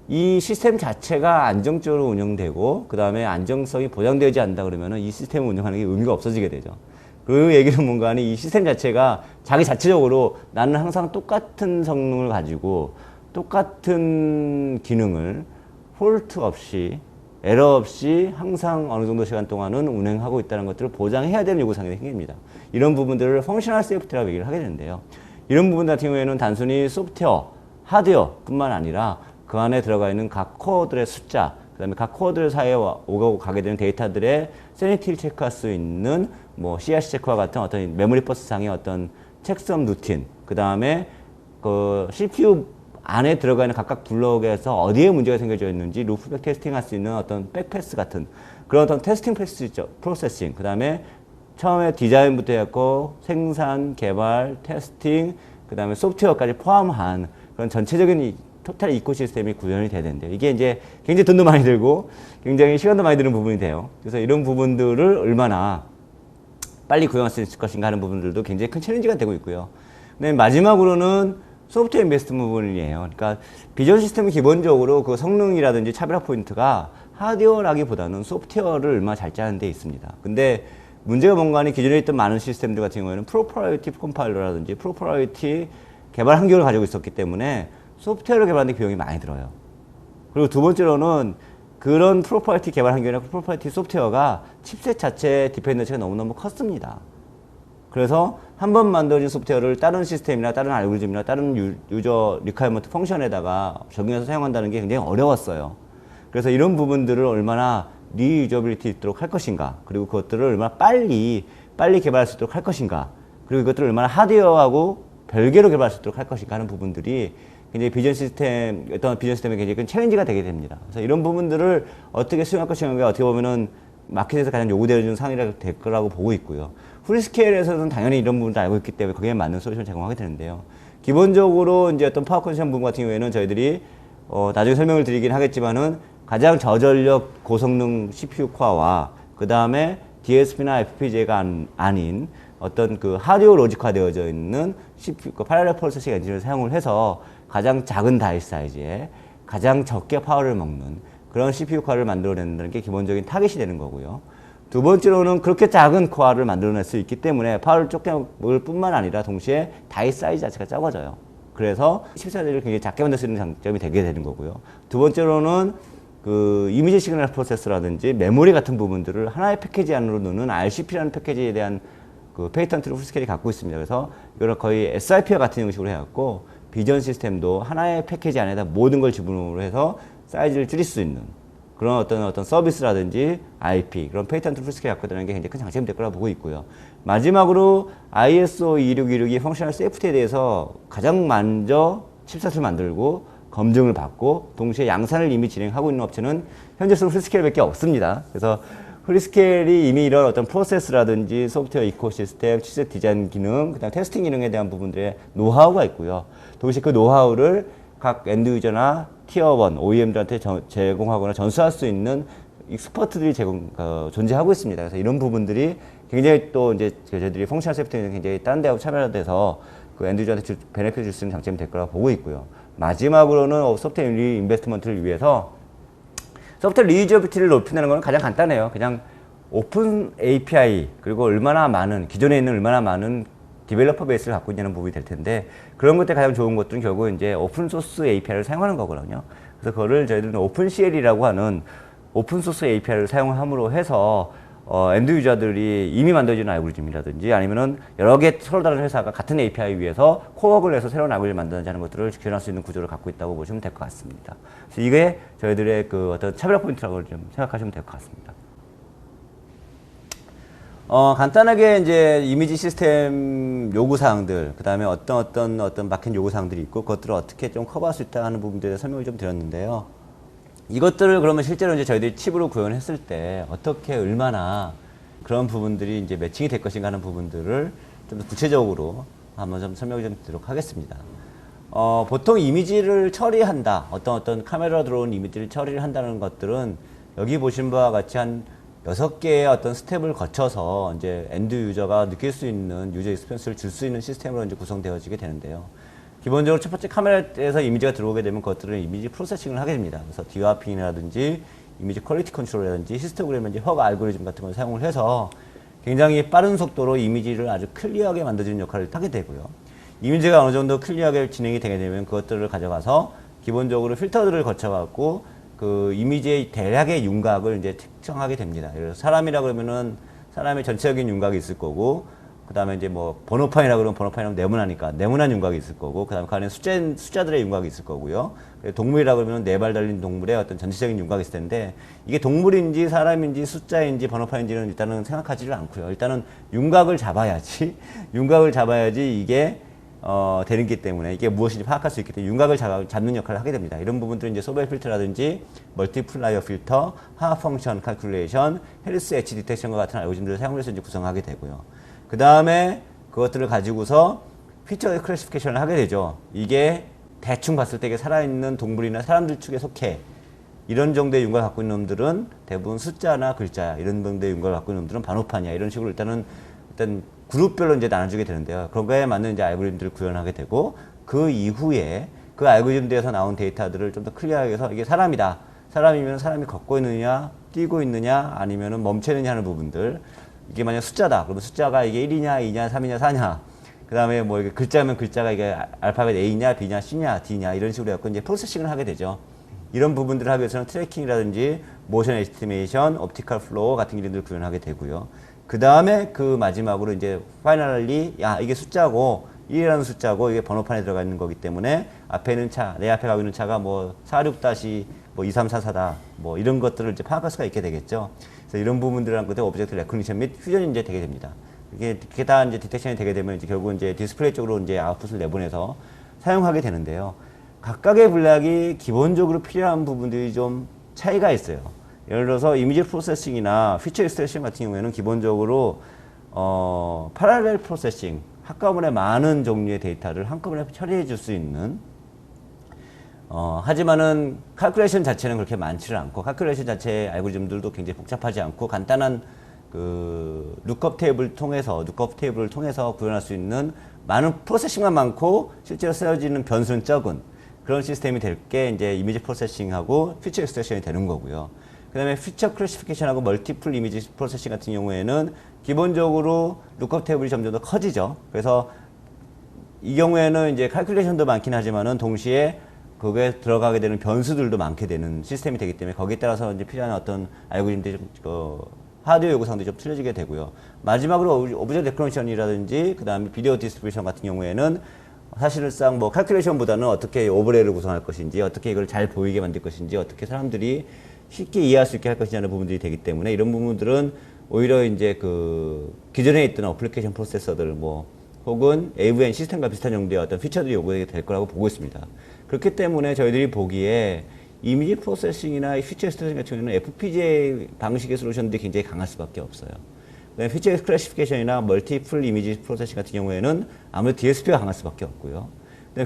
이 시스템 자체가 안정적으로 운영되고 그 다음에 안정성이 보장되지 않는다 그러면은 이 시스템을 운영하는 게 의미가 없어지게 되죠. 그 얘기는 뭔가 하니 이 시스템 자체가 자기 자체적으로 나는 항상 똑같은 성능을 가지고 똑같은 기능을 폴트 없이 에러 없이 항상 어느 정도 시간 동안은 운행하고 있다는 것들을 보장해야 되는 요구사항이 생깁니다. 이런 부분들을 펑셔널 세이프티라고 얘기를 하게 되는데요. 이런 부분 같은 경우에는 단순히 소프트웨어, 하드웨어뿐만 아니라 그 안에 들어가 있는 각 코어들의 숫자, 그 다음에 각 코어들 사이에 오고 가게 되는 데이터들의 세니티를 체크할 수 있는 뭐 CRC 체크와 같은 어떤 메모리 버스상의 어떤 체크섬 루틴, 그 다음에 그 CPU 안에 들어가 있는 각각 블록에서 어디에 문제가 생겨져 있는지 루프백 테스팅 할 수 있는 어떤 백패스 같은 그런 어떤 테스팅 프로세싱, 그 다음에 처음에 디자인부터 해갖고 생산, 개발, 테스팅, 그 다음에 소프트웨어까지 포함한 그런 전체적인 토탈 이코시스템이 구현이 돼야 되는데요. 이게 이제 굉장히 돈도 많이 들고 굉장히 시간도 많이 드는 부분이 돼요. 그래서 이런 부분들을 얼마나 빨리 구현할 수 있을 것인가 하는 부분들도 굉장히 큰 챌린지가 되고 있고요. 근데 마지막으로는 소프트웨어 인베스트먼트 부분이에요. 그러니까 비전 시스템은 기본적으로 그 성능이라든지 차별화 포인트가 하드웨어라기보다는 소프트웨어를 얼마나 잘 짜는 데 있습니다. 근데 문제가 뭔가 하니 기존에 있던 많은 시스템들 같은 경우에는 프로프라이어티 컴파일러라든지 프로프라이어티 개발 환경을 가지고 있었기 때문에 소프트웨어를 개발하는 데 비용이 많이 들어요. 그리고 두 번째로는 그런 프로퍼티 개발 환경이나 프로퍼티 소프트웨어가 칩셋 자체의 디펜던시가 너무너무 컸습니다. 그래서 한 번 만들어진 소프트웨어를 다른 시스템이나 다른 알고리즘이나 다른 유저 리퀘어먼트 펑션에다가 적용해서 사용한다는 게 굉장히 어려웠어요. 그래서 이런 부분들을 얼마나 리유저빌리티 있도록 할 것인가, 그리고 그것들을 얼마나 빨리 개발할 수 있도록 할 것인가, 그리고 이것들을 얼마나 하드웨어하고 별개로 개발할 수 있도록 할 것인가 하는 부분들이 굉장히 비전 시스템에 굉장히 큰 챌린지가 되게 됩니다. 그래서 이런 부분들을 어떻게 수용할 것인가 어떻게 보면은 마켓에서 가장 요구되는 사항이라고 될 거라고 보고 있고요. 프리스케일에서는 당연히 이런 부분도 알고 있기 때문에 거기에 맞는 솔루션을 제공하게 되는데요. 기본적으로 이제 어떤 파워 컨디션 부분 같은 경우에는 저희들이 나중에 설명을 드리긴 하겠지만은 가장 저전력 고성능 CPU 코어와 그 다음에 DSP나 FPGA가 아닌 어떤 그 하드웨어 로직화되어져 있는 CPU, 그 패러렐 프로세싱 엔진을 사용을 해서 가장 작은 다이스 사이즈에 가장 적게 파워를 먹는 그런 CPU 코어를 만들어낸다는 게 기본적인 타겟이 되는 거고요. 두 번째로는 그렇게 작은 코어를 만들어낼 수 있기 때문에 파워를 적게 먹을 뿐만 아니라 동시에 다이 사이즈 자체가 작아져요. 그래서 칩셋을 굉장히 작게 만들 수 있는 장점이 되게 되는 거고요. 두 번째로는 그 이미지 시그널 프로세서라든지 메모리 같은 부분들을 하나의 패키지 안으로 넣는 RCP라는 패키지에 대한 그 페이턴트를 풀스케일이 갖고 있습니다. 그래서 이거를 거의 SIP와 같은 형식으로 해갖고 비전 시스템도 하나의 패키지 안에다 모든 걸 집어넣으로 해서 사이즈를 줄일 수 있는 그런 어떤 서비스라든지 IP 그런 페이턴트 풀스케일 갖고 있다는 게 굉장히 큰 장점이 될 거라고 보고 있고요. 마지막으로 ISO 26262 펑셔널 세이프티에 대해서 가장 먼저 칩셋을 만들고 검증을 받고 동시에 양산을 이미 진행하고 있는 업체는 현재로서 프리스케일밖에 없습니다. 그래서 프리스케일이 이미 이런 어떤 프로세스라든지 소프트웨어 이코시스템, 칩셋 디자인 기능, 그다음 테스팅 기능에 대한 부분들의 노하우가 있고요. 동시에 그 노하우를 각 엔드 유저나 티어 1 OEM들한테 제공하거나 전수할 수 있는 익스퍼트들이 존재하고 있습니다. 그래서 이런 부분들이 굉장히 또 이제 저희들이 펑셔널 세이프티는 굉장히 다른 데하고 차별화돼서 그 엔드 유저한테 베네핏 줄 수 있는 장점이 될 거라고 보고 있고요. 마지막으로는 소프트웨어 인베스트먼트를 위해서 소프트웨어 리유저비리티를 높이는 건 가장 간단해요. 그냥 오픈 API 그리고 얼마나 많은 기존에 있는 얼마나 많은 디벨로퍼 베이스를 갖고 있냐는 부분이 될 텐데 그런 것들 가장 좋은 것들은 결국 이제 오픈 소스 API를 사용하는 거거든요. 그래서 그거를 저희들은 오픈 CL이라고 하는 오픈 소스 API를 사용함으로 해서 엔드 유저들이 이미 만들어진 알고리즘이라든지 아니면은 여러 개 서로 다른 회사가 같은 API 위에서 코어를 해서 새로운 알고리즘을 만드는지 하는 것들을 지원할 수 있는 구조를 갖고 있다고 보시면 될 것 같습니다. 그래서 이게 저희들의 그 어떤 차별화 포인트라고 좀 생각하시면 될 것 같습니다. 간단하게 이제 이미지 시스템 요구사항들, 그 다음에 어떤 마켓 요구사항들이 있고, 그것들을 어떻게 좀 커버할 수 있다 하는 부분들에 대해서 설명을 좀 드렸는데요. 이것들을 그러면 실제로 이제 저희들이 칩으로 구현했을 때 어떻게 얼마나 그런 부분들이 이제 매칭이 될 것인가 하는 부분들을 좀 더 구체적으로 한번 좀 설명을 좀 드리도록 하겠습니다. 보통 이미지를 처리한다. 어떤 카메라 들어온 이미지를 처리를 한다는 것들은 여기 보신 바와 같이 한 6개의 어떤 스텝을 거쳐서 이제 엔드 유저가 느낄 수 있는 유저 익스피리언스를 줄 수 있는 시스템으로 이제 구성되어지게 되는데요. 기본적으로 첫 번째 카메라에서 이미지가 들어오게 되면 그것들은 이미지 프로세싱을 하게 됩니다. 그래서 디와핑이라든지 이미지 퀄리티 컨트롤이라든지 히스토그램, 허그 알고리즘 같은 걸 사용을 해서 굉장히 빠른 속도로 이미지를 아주 클리어하게 만들어주는 역할을 하게 되고요. 이미지가 어느 정도 클리어하게 진행이 되게 되면 그것들을 가져가서 기본적으로 필터들을 거쳐갖고 그 이미지의 대략의 윤곽을 이제 특정하게 됩니다. 그래서 사람이라 그러면은 사람의 전체적인 윤곽이 있을 거고, 그 다음에 이제 뭐 번호판이라 그러면 번호판이라면 네모나니까 네모난 윤곽이 있을 거고, 그 다음에 그 안에 숫자들의 윤곽이 있을 거고요. 동물이라 그러면 4발 달린 동물의 어떤 전체적인 윤곽이 있을 텐데, 이게 동물인지 사람인지 숫자인지 번호판인지는 일단은 생각하지를 않고요. 일단은 윤곽을 잡아야지, 윤곽을 잡아야지 이게 되는 기 때문에 이게 무엇인지 파악할 수 있기 때문에 윤곽을 잡는 역할을 하게 됩니다. 이런 부분들은 이제 소벨 필터라든지 멀티플라이어 필터, 하하 펑션 칼큘레이션, 헬스 엣지 디텍션과 같은 알고리즘들을 사용해서 이제 구성하게 되고요. 그 다음에 그것들을 가지고서 피처 클래시피케이션을 하게 되죠. 이게 대충 봤을 때 이게 살아있는 동물이나 사람들 축에 속해. 이런 정도의 윤곽을 갖고 있는 놈들은 대부분 숫자나 글자야. 이런 정도의 윤곽을 갖고 있는 놈들은 반호판이야. 이런 식으로 일단 그룹별로 이제 나눠주게 되는데요. 그런 거에 맞는 이제 알고리즘들을 구현하게 되고, 그 이후에 그 알고리즘들에서 나온 데이터들을 좀 더 클리어하게 해서 이게 사람이다. 사람이면 사람이 걷고 있느냐, 뛰고 있느냐, 아니면은 멈춰 있느냐 하는 부분들. 이게 만약 숫자다. 그러면 숫자가 이게 1이냐, 2냐, 3이냐, 4냐. 그 다음에 뭐 이게 글자면 글자가 이게 알파벳 A냐, B냐, C냐, D냐 이런 식으로 해갖고 이제 프로세싱을 하게 되죠. 이런 부분들을 하기 위해서는 트래킹이라든지 모션 에스티메이션, 옵티컬 플로우 같은 기능들을 구현하게 되고요. 그 다음에 그 마지막으로 이제 파이널리 야 이게 숫자고 1이라는 숫자고 이게 번호판에 들어가 있는 거기 때문에 앞에 있는 차, 내 앞에 가고 있는 차가 뭐 46-2344다 뭐 이런 것들을 이제 파악할 수가 있게 되겠죠. 그래서 이런 부분들을 한 것들 오브젝트 레코니션 및 퓨전이 이제 되게 됩니다. 이게 다 이제 디텍션이 되게 되면 이제 결국 이제 디스플레이 쪽으로 이제 아웃풋을 내보내서 사용하게 되는데요. 각각의 블락이 기본적으로 필요한 부분들이 좀 차이가 있어요. 예를 들어서 이미지 프로세싱이나 피처 익스트랙션 같은 경우에는 기본적으로 파랄렐 프로세싱, 한꺼번에 많은 종류의 데이터를 한꺼번에 처리해 줄 수 있는 하지만은 칼큘레이션 자체는 그렇게 많지는 않고 칼큘레이션 자체의 알고리즘들도 굉장히 복잡하지 않고 간단한 그 룩업 테이블을 통해서 구현할 수 있는 많은 프로세싱만 많고 실제로 쓰여지는 변수는 적은 그런 시스템이 될 게 이제 이미지 프로세싱하고 피처 익스트랙션이 되는 거고요. 그 다음에 피처 클래시피케이션하고 멀티플 이미지 프로세싱 같은 경우에는 기본적으로 룩업 테이블이 점점 더 커지죠. 그래서 이 경우에는 이제 칼큘레이션도 많긴 하지만은 동시에 그게 들어가게 되는 변수들도 많게 되는 시스템이 되기 때문에 거기에 따라서 이제 필요한 어떤 알고리즘들이 좀, 하드웨어 요구사항도 좀 틀려지게 되고요. 마지막으로 오브젝트 레커니션이라든지 그 다음에 비디오 디스트리뷰션 같은 경우에는 사실상 뭐 칼큘레이션보다는 어떻게 오버레이를 구성할 것인지, 어떻게 이걸 잘 보이게 만들 것인지, 어떻게 사람들이 쉽게 이해할 수 있게 할 것이냐는 부분들이 되기 때문에 이런 부분들은 오히려 이제 그 기존에 있던 어플리케이션 프로세서들 뭐 혹은 AVN 시스템과 비슷한 정도의 어떤 피처들이 요구되게 될 거라고 보고 있습니다. 그렇기 때문에 저희들이 보기에 이미지 프로세싱이나 피처 스토리징 같은 경우는 FPGA 방식의 솔루션들이 굉장히 강할 수밖에 없어요. 피처 클래시피케이션이나 멀티플 이미지 프로세싱 같은 경우에는 아무래도 DSP가 강할 수밖에 없고요.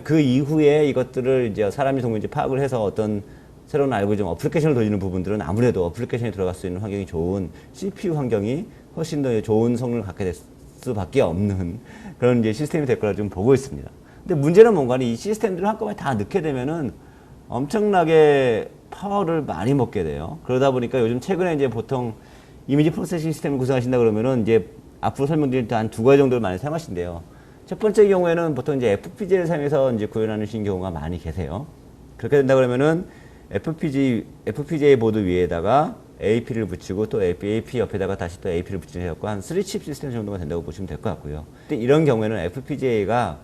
그 이후에 이것들을 이제 사람이 정말 이제 파악을 해서 어떤 새로운 알고리즘 어플리케이션을 돌리는 부분들은 아무래도 어플리케이션에 들어갈 수 있는 환경이 좋은 CPU 환경이 훨씬 더 좋은 성능을 갖게 될 수밖에 없는 그런 이제 시스템이 될 거라 좀 보고 있습니다. 근데 문제는 뭔가 이 시스템들을 한꺼번에 다 넣게 되면은 엄청나게 파워를 많이 먹게 돼요. 그러다 보니까 요즘 최근에 이제 보통 이미지 프로세싱 시스템을 구성하신다 그러면은 이제 앞으로 설명드릴 때 한 두 가지 정도를 많이 사용하신대요. 첫 번째 경우에는 보통 이제 FPGA를 사용해서 이제 구현하시는 경우가 많이 계세요. 그렇게 된다 그러면은 FPGA 보드 위에다가 AP를 붙이고 또 AP 옆에다가 다시 또 AP를 붙이고 한 3칩 시스템 정도가 된다고 보시면 될 것 같고요. 근데 이런 경우에는 FPGA가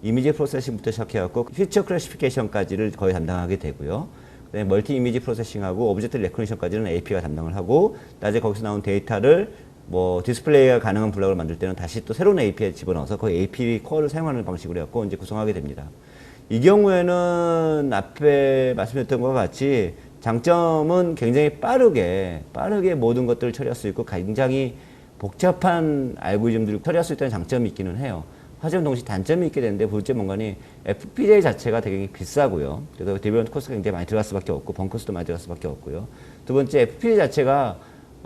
이미지 프로세싱부터 시작해갖고 피처 클래시피케이션까지를 거의 담당하게 되고요. 그다음에 멀티 이미지 프로세싱하고 오브젝트 레코니션까지는 AP가 담당을 하고 나중에 거기서 나온 데이터를 뭐 디스플레이가 가능한 블록을 만들 때는 다시 또 새로운 AP에 집어넣어서 그 AP 코어를 사용하는 방식으로 해갖고 이제 구성하게 됩니다. 이 경우에는 앞에 말씀드렸던 것과 같이 장점은 굉장히 빠르게 모든 것들을 처리할 수 있고 굉장히 복잡한 알고리즘들을 처리할 수 있다는 장점이 있기는 해요. 하지만 동시에 단점이 있게 되는데 둘째 뭔가니 FPGA 자체가 되게 비싸고요. 그래서 데벨롭먼트 코스트가 굉장히 많이 들어갈 수밖에 없고 벙커스도 많이 들어갈 수밖에 없고요. 두 번째 FPGA 자체가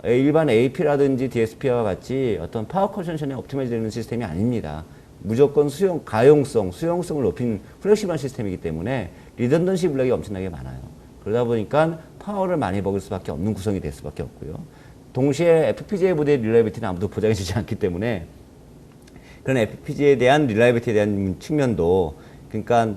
일반 AP라든지 DSP와 같이 어떤 파워 컨션션에 옵티마이즈 되는 시스템이 아닙니다. 무조건 수용성을 높인 플렉시블한 시스템이기 때문에 리던던시 블록이 엄청나게 많아요. 그러다 보니까 파워를 많이 먹을 수밖에 없는 구성이 될 수밖에 없고요. 동시에 FPGA 보드의 릴라이비티는 아무도 보장해 주지 않기 때문에 그런 FPGA에 대한 릴라이비티에 대한 측면도 그러니까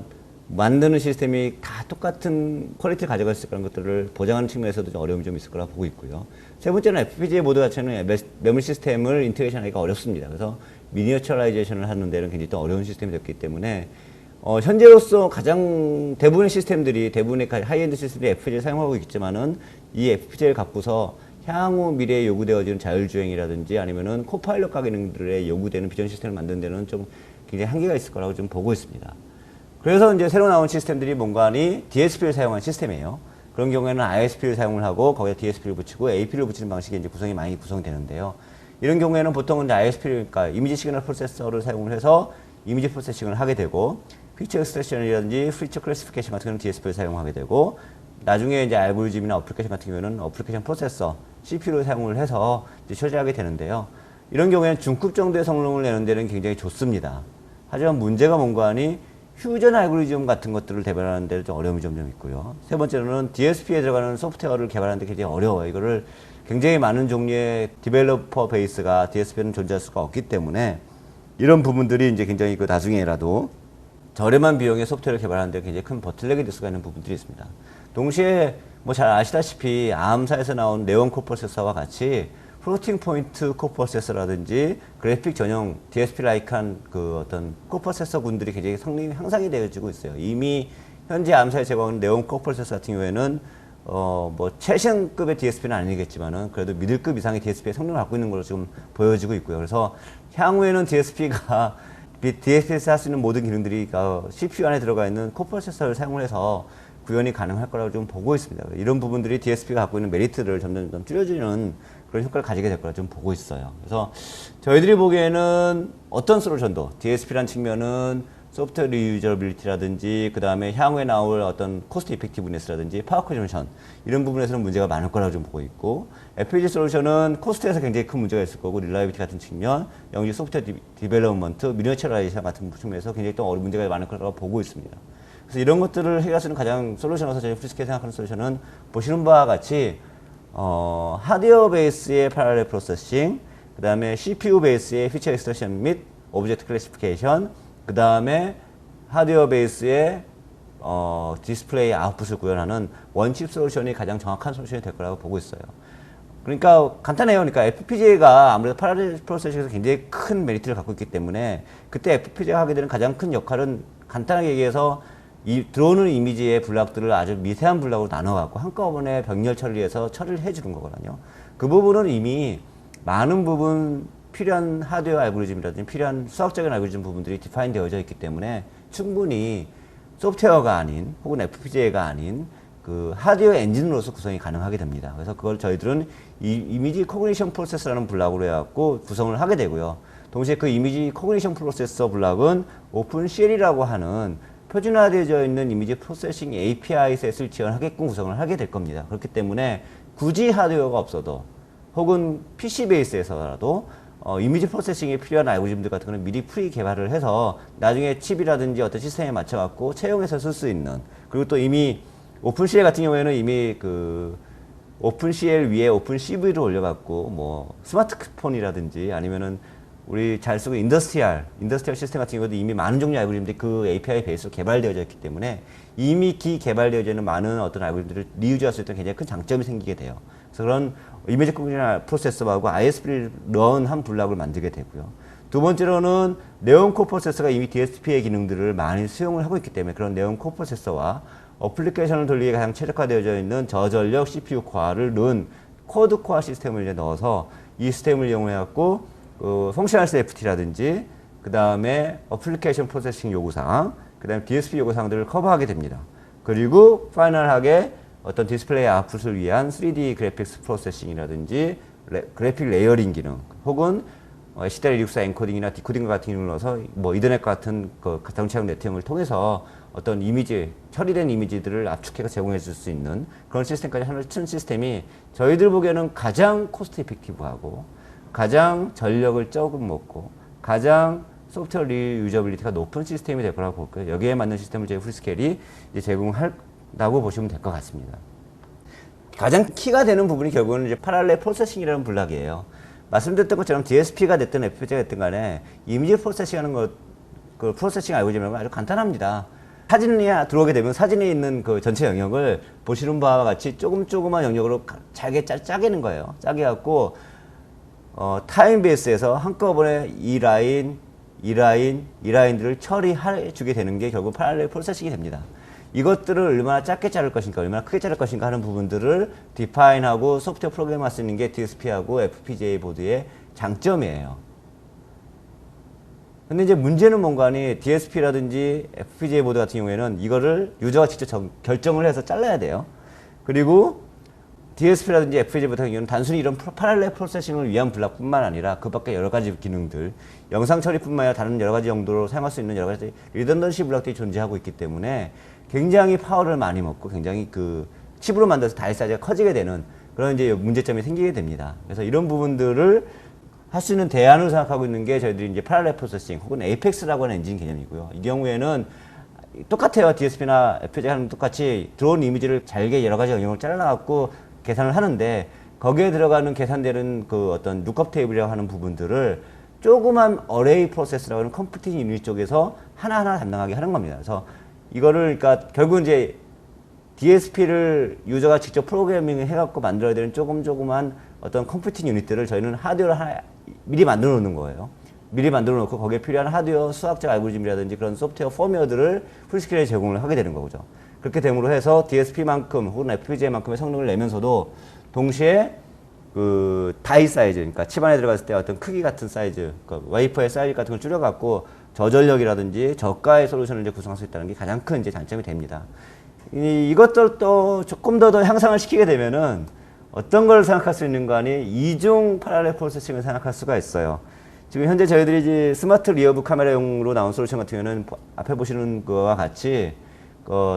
만드는 시스템이 다 똑같은 퀄리티를 가져갈 수 있을 거라는 것들을 보장하는 측면에서도 좀 어려움이 좀 있을 거라 보고 있고요. 세 번째는 FPGA 보드 자체는 메모리 시스템을 인테그레이션 하기가 어렵습니다. 그래서 미니어처라이제이션을 하는 데는 굉장히 또 어려운 시스템이 됐기 때문에 현재로서 가장 대부분의 하이엔드 시스템들이 FPGA를 사용하고 있지만은 이 FPGA를 갖고서 향후 미래에 요구되어지는 자율주행이라든지 아니면은 코파일럿 기능들에 요구되는 비전 시스템을 만드는 데는 좀 굉장히 한계가 있을 거라고 좀 보고 있습니다. 그래서 이제 새로 나온 시스템들이 뭔가니 DSP를 사용한 시스템이에요. 그런 경우에는 ISP를 사용을 하고 거기에 DSP를 붙이고 AP를 붙이는 방식이 이제 많이 구성되는데요. 이런 경우에는 보통은 이제 ISP를, 그러니까 이미지 시그널 프로세서를 사용을 해서 이미지 프로세싱을 하게 되고 피처 익스트랙션이라든지 피처 클래시피케이션 같은 경우는 DSP를 사용하게 되고 나중에 이제 알고리즘이나 어플리케이션 같은 경우에는 어플리케이션 프로세서 CPU를 사용을 해서 이제 처리하게 되는데요. 이런 경우에는 중급 정도의 성능을 내는 데는 굉장히 좋습니다. 하지만 문제가 뭔가 하니 휴전 알고리즘 같은 것들을 개발하는 데는 좀 어려움이 좀 있고요. 세 번째로는 DSP에 들어가는 소프트웨어를 개발하는 데 굉장히 어려워요. 이거를 굉장히 많은 종류의 디벨로퍼 베이스가 DSP에는 존재할 수가 없기 때문에 이런 부분들이 이제 굉장히 그 나중에라도 저렴한 비용의 소프트웨어를 개발하는 데 굉장히 큰 버틀렉이 될 수가 있는 부분들이 있습니다. 동시에 뭐 잘 아시다시피 ARM사에서 나온 네온 코프로세서와 같이 플로팅 포인트 코프로세서라든지 그래픽 전용 DSP 라이크한 그 어떤 코프로세서 군들이 굉장히 성능이 향상이 되어지고 있어요. 이미 현재 ARM사에 제공하는 네온 코프로세서 같은 경우에는 뭐 최신급의 DSP는 아니겠지만은 그래도 미들급 이상의 DSP의 성능을 갖고 있는 걸로 지금 보여지고 있고요. 그래서 향후에는 DSP에서 할 수 있는 모든 기능들이 CPU 안에 들어가 있는 코프로세서를 사용을 해서 구현이 가능할 거라고 좀 보고 있습니다. 이런 부분들이 DSP가 갖고 있는 메리트를 점점 줄여주는 그런 효과를 가지게 될 거라 좀 보고 있어요. 그래서 저희들이 보기에는 어떤 솔루션도 DSP란 측면은 소프트웨어 리유저빌리티라든지 그 다음에 향후에 나올 어떤 코스트 이펙티브니스라든지 파워 컨저션 이런 부분에서는 문제가 많을 거라고 좀 보고 있고 FPGA 솔루션은 코스트에서 굉장히 큰 문제가 있을 거고 릴라이비티 같은 측면, 영지 소프트웨어 디벨롭먼트, 미니어처라이제이션 같은 측면에서 굉장히 또 문제가 많을 거라고 보고 있습니다. 그래서 이런 것들을 해결할 수 있는 가장 솔루션으로서 저희 프리스케에 생각하는 솔루션은 보시는 바와 같이 하드웨어 베이스의 패러렐 프로세싱, 그 다음에 CPU 베이스의 피처 익스트랙션 및 오브젝트 클래시피케이션, 그 다음에 하드웨어 베이스의 디스플레이 아웃풋을 구현하는 원칩 솔루션이 가장 정확한 솔루션이 될 거라고 보고 있어요. 그러니까 간단해요. 그러니까 FPGA가 아무래도 패러렐 프로세싱에서 굉장히 큰 메리트를 갖고 있기 때문에 그때 FPGA가 하게 되는 가장 큰 역할은 간단하게 얘기해서 들어오는 이미지의 블락들을 아주 미세한 블락으로 나눠갖고 한꺼번에 병렬 처리해서 처리를 해주는 거거든요. 그 부분은 이미 많은 부분 필요한 하드웨어 알고리즘이라든지 필요한 수학적인 알고리즘 부분들이 디파인 되어져 있기 때문에 충분히 소프트웨어가 아닌 혹은 FPGA가 아닌 그 하드웨어 엔진으로서 구성이 가능하게 됩니다. 그래서 그걸 저희들은 이미지 코그니션 프로세서라는 블락으로 해갖고 구성을 하게 되고요. 동시에 그 이미지 코그니션 프로세서 블락은 오픈CL이라고 하는 표준화되어져 있는 이미지 프로세싱 API 셋을 지원하게끔 구성을 하게 될 겁니다. 그렇기 때문에 굳이 하드웨어가 없어도 혹은 PC 베이스에서라도 이미지 프로세싱에 필요한 알고리즘들 같은 거는 미리 프리 개발을 해서 나중에 칩이라든지 어떤 시스템에 맞춰갖고 채용해서 쓸 수 있는, 그리고 또 이미 오픈CL 같은 경우에는 이미 그 오픈CL 위에 오픈CV를 올려갖고 뭐 스마트폰이라든지 아니면은 우리 잘 쓰고 인더스트리얼 시스템 같은 경우도 이미 많은 종류의 알고리즘들이 그 API 베이스로 개발되어져 있기 때문에 이미 개발되어져 있는 많은 어떤 알고리즘들을 리유즈할 수 있는 굉장히 큰 장점이 생기게 돼요. 그래서 그런 이미지 코그니션 프로세서하고 ISP를 넣은 한 블락을 만들게 되고요. 두 번째로는 네온 코어 프로세서가 이미 DSP의 기능들을 많이 수용을 하고 있기 때문에 그런 네온 코어 프로세서와 어플리케이션을 돌리기에 가장 최적화되어져 있는 저전력 CPU 코어를 넣은 쿼드 코어 시스템을 이제 넣어서 이 시스템을 이용해갖고 펑셔널 세이프티라든지 그 다음에 어플리케이션 프로세싱 요구사항, 그 다음에 DSP 요구사항들을 커버하게 됩니다. 그리고 파이널하게 어떤 디스플레이 아웃풋을 위한 3D 그래픽스 프로세싱이라든지 그래픽 레이어링 기능 혹은 HDR264 엔코딩이나 디코딩 같은 기능을 넣어서 뭐 이더넷 같은 그 정체형 네트워크를 통해서 어떤 이미지, 처리된 이미지들을 압축해서 제공해 줄 수 있는 그런 시스템까지 하나를 친 시스템이 저희들 보기에는 가장 코스트 이펙티브하고 가장 전력을 조금 먹고 가장 소프트웨어 리유저빌리티가 높은 시스템이 될 거라고 볼 거예요. 여기에 맞는 시스템을 저희 프리스케일이 이제 제공한다고 보시면 될 것 같습니다. 가장 키가 되는 부분이 결국은 이제 패러렐 프로세싱이라는 블락이에요. 말씀드렸던 것처럼 DSP가 됐든 FPGA가 됐든 간에 이미지 프로세싱 하는 것, 그 프로세싱 알고리즘은 아주 간단합니다. 사진이 들어오게 되면 사진에 있는 그 전체 영역을 보시는 바와 같이 조그만 영역으로 잘게 짜게는 거예요. 짜게 갖고 타임 베이스에서 한꺼번에 이 라인들을 처리해 주게 되는 게 결국 패러렐 프로세싱이 됩니다. 이것들을 얼마나 작게 자를 것인가, 얼마나 크게 자를 것인가 하는 부분들을 디파인하고 소프트웨어 프로그램화 쓰는 게 DSP하고 FPGA 보드의 장점이에요. 근데 이제 문제는 뭔가니 DSP라든지 FPGA 보드 같은 경우에는 이거를 유저가 직접 결정을 해서 잘라야 돼요. 그리고 DSP라든지 FPGA 보드 같은 경우는 단순히 이런 패러렐 프로세싱을 위한 블락뿐만 아니라 그 밖에 여러 가지 기능들, 영상 처리뿐만 아니라 다른 여러 가지 용도로 사용할 수 있는 여러 가지 리던던시 블락들이 존재하고 있기 때문에 굉장히 파워를 많이 먹고 굉장히 그 칩으로 만들어서 다이 사이즈가 커지게 되는 그런 이제 문제점이 생기게 됩니다. 그래서 이런 부분들을 할 수 있는 대안으로 생각하고 있는 게 저희들이 이제 패러렐 프로세싱 혹은 에이펙스라고 하는 엔진 개념이고요. 이 경우에는 똑같아요. DSP나 FPGA랑 똑같이 들어온 이미지를 잘게 여러 가지 영역을 잘라갖고 계산을 하는데 거기에 들어가는 계산되는 그 어떤 룩업 테이블이라고 하는 부분들을 조그만 어레이 프로세스라고 하는 컴퓨팅 유닛 쪽에서 하나하나 담당하게 하는 겁니다. 그래서 이거를 그러니까 결국 이제 DSP를 유저가 직접 프로그래밍을 해갖고 만들어야 되는 조그만 어떤 컴퓨팅 유닛들을 저희는 하드웨어로 미리 만들어 놓는 거예요. 미리 만들어 놓고 거기에 필요한 하드웨어 수학적 알고리즘이라든지 그런 소프트웨어 펌웨어들을 풀스케일에 제공을 하게 되는 거죠. 그렇게 됨으로 해서 DSP만큼 혹은 FPGA만큼의 성능을 내면서도 동시에 그 다이 사이즈, 그러니까 칩 안에 들어갔을 때 어떤 크기 같은 사이즈, 그러니까 웨이퍼의 사이즈 같은 걸 줄여갖고 저전력이라든지 저가의 솔루션을 이제 구성할 수 있다는 게 가장 큰 이제 장점이 됩니다. 이것들도 조금 더 향상을 시키게 되면은 어떤 걸 생각할 수 있는 거 아니 이중 패러렐 프로세싱을 생각할 수가 있어요. 지금 현재 저희들이 이제 스마트 리어브 카메라용으로 나온 솔루션 같은 경우는 앞에 보시는 거와 같이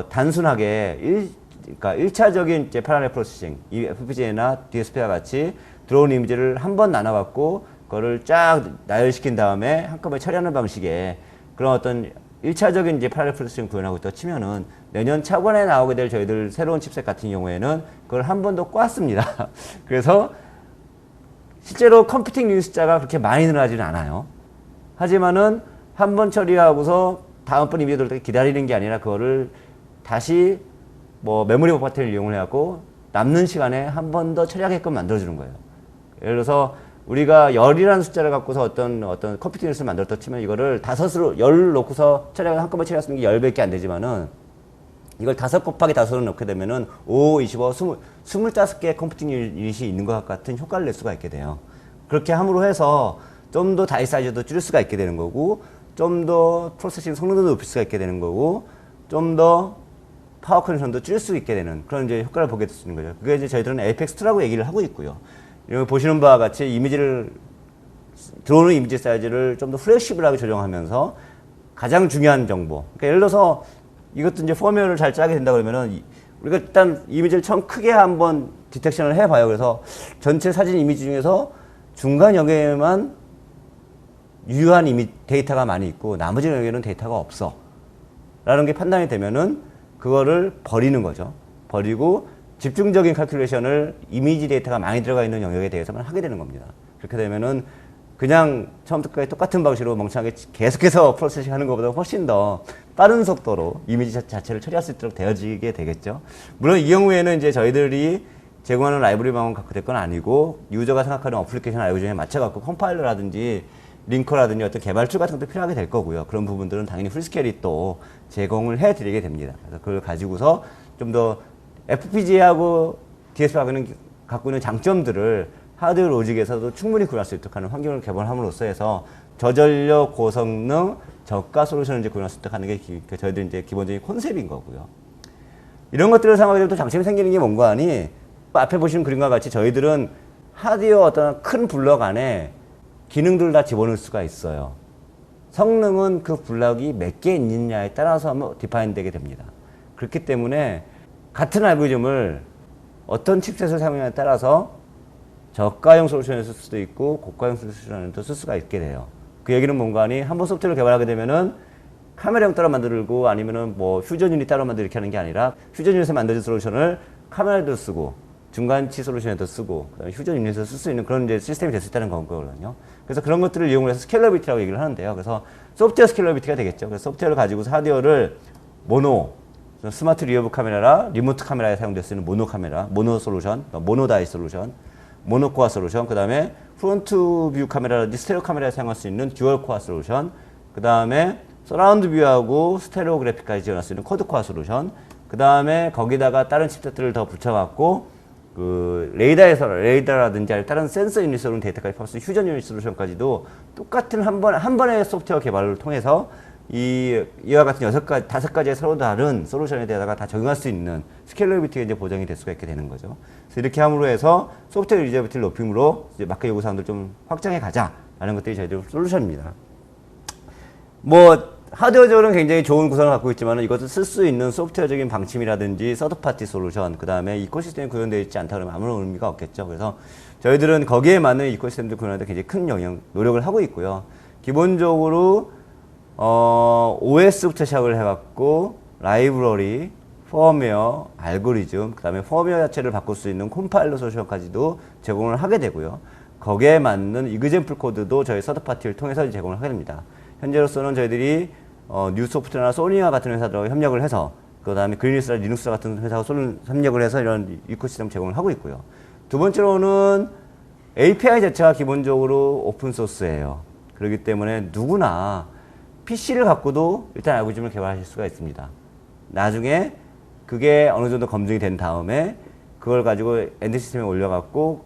단순하게 그러니까 1차적인 이제 패러렐 프로세싱, 이 FPGA나 DSP와 같이 들어온 이미지를 한 번 나눠갖고 그거를 쫙 나열시킨 다음에 한꺼번에 처리하는 방식의 그런 어떤 1차적인 이제 패러렐 프로세싱 구현하고 있다고 치면은 내년 차관에 나오게 될 저희들 새로운 칩셋 같은 경우에는 그걸 한 번 더 꽈습니다. 그래서 실제로 컴퓨팅 유닛 숫자가 그렇게 많이 늘어나지는 않아요. 하지만은 한 번 처리하고서 다음번 이미지 돌 때 기다리는 게 아니라 그거를 다시 뭐 메모리 버퍼를 이용을 해갖고 남는 시간에 한 번 더 처리하게끔 만들어주는 거예요. 예를 들어서 우리가 열이라는 숫자를 갖고서 어떤 컴퓨팅 유닛을 만들었다 치면 이거를 다섯으로 열 놓고서 처리하면 한꺼번에 처리할 수 있는 게 10밖에 안 되지만은 이걸 5 곱하기 5로 넣게 되면은 5, 25, 25개의 컴퓨팅 유닛이 있는 것 같은 효과를 낼 수가 있게 돼요. 그렇게 함으로 해서 좀 더 다이 사이즈도 줄일 수가 있게 되는 거고, 좀 더 프로세싱 성능도 높일 수가 있게 되는 거고, 좀 더 파워 컨디션도 줄일 수 있게 되는 그런 이제 효과를 보게 될 수 있는 거죠. 그게 이제 저희들은 에이펙스2라고 얘기를 하고 있고요. 여기 보시는 바와 같이 들어오는 이미지 사이즈를 좀 더 플렉시블하게 조정하면서 가장 중요한 정보. 그러니까 예를 들어서 이것도 이제 포뮬을 잘 짜게 된다 그러면은 우리가 일단 이미지를 처음 크게 한번 디텍션을 해봐요. 그래서 전체 사진 이미지 중에서 중간 영역에만 유효한 데이터가 많이 있고 나머지 영역에는 데이터가 없어. 라는 게 판단이 되면은 그거를 버리는 거죠. 버리고 집중적인 칼큘레이션을 이미지 데이터가 많이 들어가 있는 영역에 대해서만 하게 되는 겁니다. 그렇게 되면은 그냥 처음부터 끝까지 똑같은 방식으로 멍청하게 계속해서 프로세싱 하는 것보다 훨씬 더 빠른 속도로 이미지 자체를 처리할 수 있도록 되어지게 되겠죠. 물론 이 경우에는 이제 저희들이 제공하는 라이브러리만 갖고 될 건 아니고 유저가 생각하는 어플리케이션 알고리즘에 맞춰갖고 컴파일러라든지 링커라든지 어떤 개발 툴 같은 것도 필요하게 될 거고요. 그런 부분들은 당연히 프리스케일이 또 제공을 해드리게 됩니다. 그래서 그걸 가지고서 좀 더 FPGA하고 DSP하고는 갖고 있는 장점들을 하드웨어 로직에서도 충분히 구현할 수 있도록 하는 환경을 개발함으로써 해서 저전력, 고성능, 저가 솔루션을 이제 구현할 수 있도록 하는 게 저희들 이제 기본적인 컨셉인 거고요. 이런 것들을 생각하게 되면 또 장점이 생기는 게 뭔가 하니 앞에 보시는 그림과 같이 저희들은 하드웨어 어떤 큰 블럭 안에 기능들을 다 집어넣을 수가 있어요. 성능은 그 블럭이 몇 개 있느냐에 따라서 한번 디파인 되게 됩니다. 그렇기 때문에 같은 알고리즘을 어떤 칩셋을 사용하냐에 따라서 저가형 솔루션을 쓸 수도 있고 고가형 솔루션을 쓸 수가 있게 돼요. 그 얘기는 뭔가 하니 한번 소프트웨어를 개발하게 되면은 카메라형 따로 만들고 아니면은 뭐 퓨전 유닛 따로 만들고 이렇게 하는 게 아니라 퓨전 유닛에 만들어진 솔루션을 카메라에도 쓰고 중간치 솔루션에도 쓰고 그다음에 퓨전 유닛에서 쓸 수 있는 그런 이제 시스템이 될 수 있다는 거거든요. 그래서 그런 것들을 이용을 해서 스케일러비티라고 얘기를 하는데요. 그래서 소프트웨어 스케일러비티가 되겠죠. 그래서 소프트웨어를 가지고서 하드웨어를 스마트 리어브 카메라라 리모트 카메라에 사용될 수 있는 모노 카메라, 모노 솔루션, 모노 다이 솔루션, 모노코어 솔루션, 그 다음에 프론트 뷰 카메라라든지 스테레오 카메라에 사용할 수 있는 듀얼 코어 솔루션, 그 다음에 서라운드 뷰하고 스테레오 그래픽까지 지원할 수 있는 쿼드 코어 솔루션, 그 다음에 거기다가 다른 칩셋들을 더 붙여갖고 그 레이더라든지 다른 센서 유닛으로 데이터까지 포함해서 휴전 유닛 솔루션까지도 똑같은 한 번의 소프트웨어 개발을 통해서 이와 같은 5가지의 서로 다른 솔루션에 대해서 다 적용할 수 있는 스케일러비티가 이제 보장이 될 수가 있게 되는 거죠. 그래서 이렇게 함으로 해서 소프트웨어 유저비티를 높임으로 이제 마켓 요구 사항들 좀 확장해 가자라는 것들이 저희들 솔루션입니다. 뭐 하드웨어적으로는 굉장히 좋은 구성을 갖고 있지만 이것을 쓸 수 있는 소프트웨어적인 방침이라든지 서드파티 솔루션, 그 다음에 이코시스템이 구현되어 있지 않다 그러면 아무런 의미가 없겠죠. 그래서 저희들은 거기에 맞는 이코시스템들 구현하는데 굉장히 큰 노력을 하고 있고요. 기본적으로 OS부터 시작을 해갖고 라이브러리, 펌웨어, 알고리즘, 그 다음에 펌웨어 자체를 바꿀 수 있는 컴파일러 솔루션까지도 제공을 하게 되고요. 거기에 맞는 이그젠플 코드도 저희 서드파티를 통해서 제공을 하게 됩니다. 현재로서는 저희들이 뉴소프트나 소니와 같은 회사들하고 협력을 해서 그 다음에 그리니스나 리눅스 같은 회사하고 협력을 해서 이런 이코시스템 제공을 하고 있고요. 두 번째로는 API 자체가 기본적으로 오픈소스예요. 그렇기 때문에 누구나 PC를 갖고도 일단 알고리즘을 개발하실 수가 있습니다. 나중에 그게 어느 정도 검증이 된 다음에 그걸 가지고 엔드 시스템에 올려갖고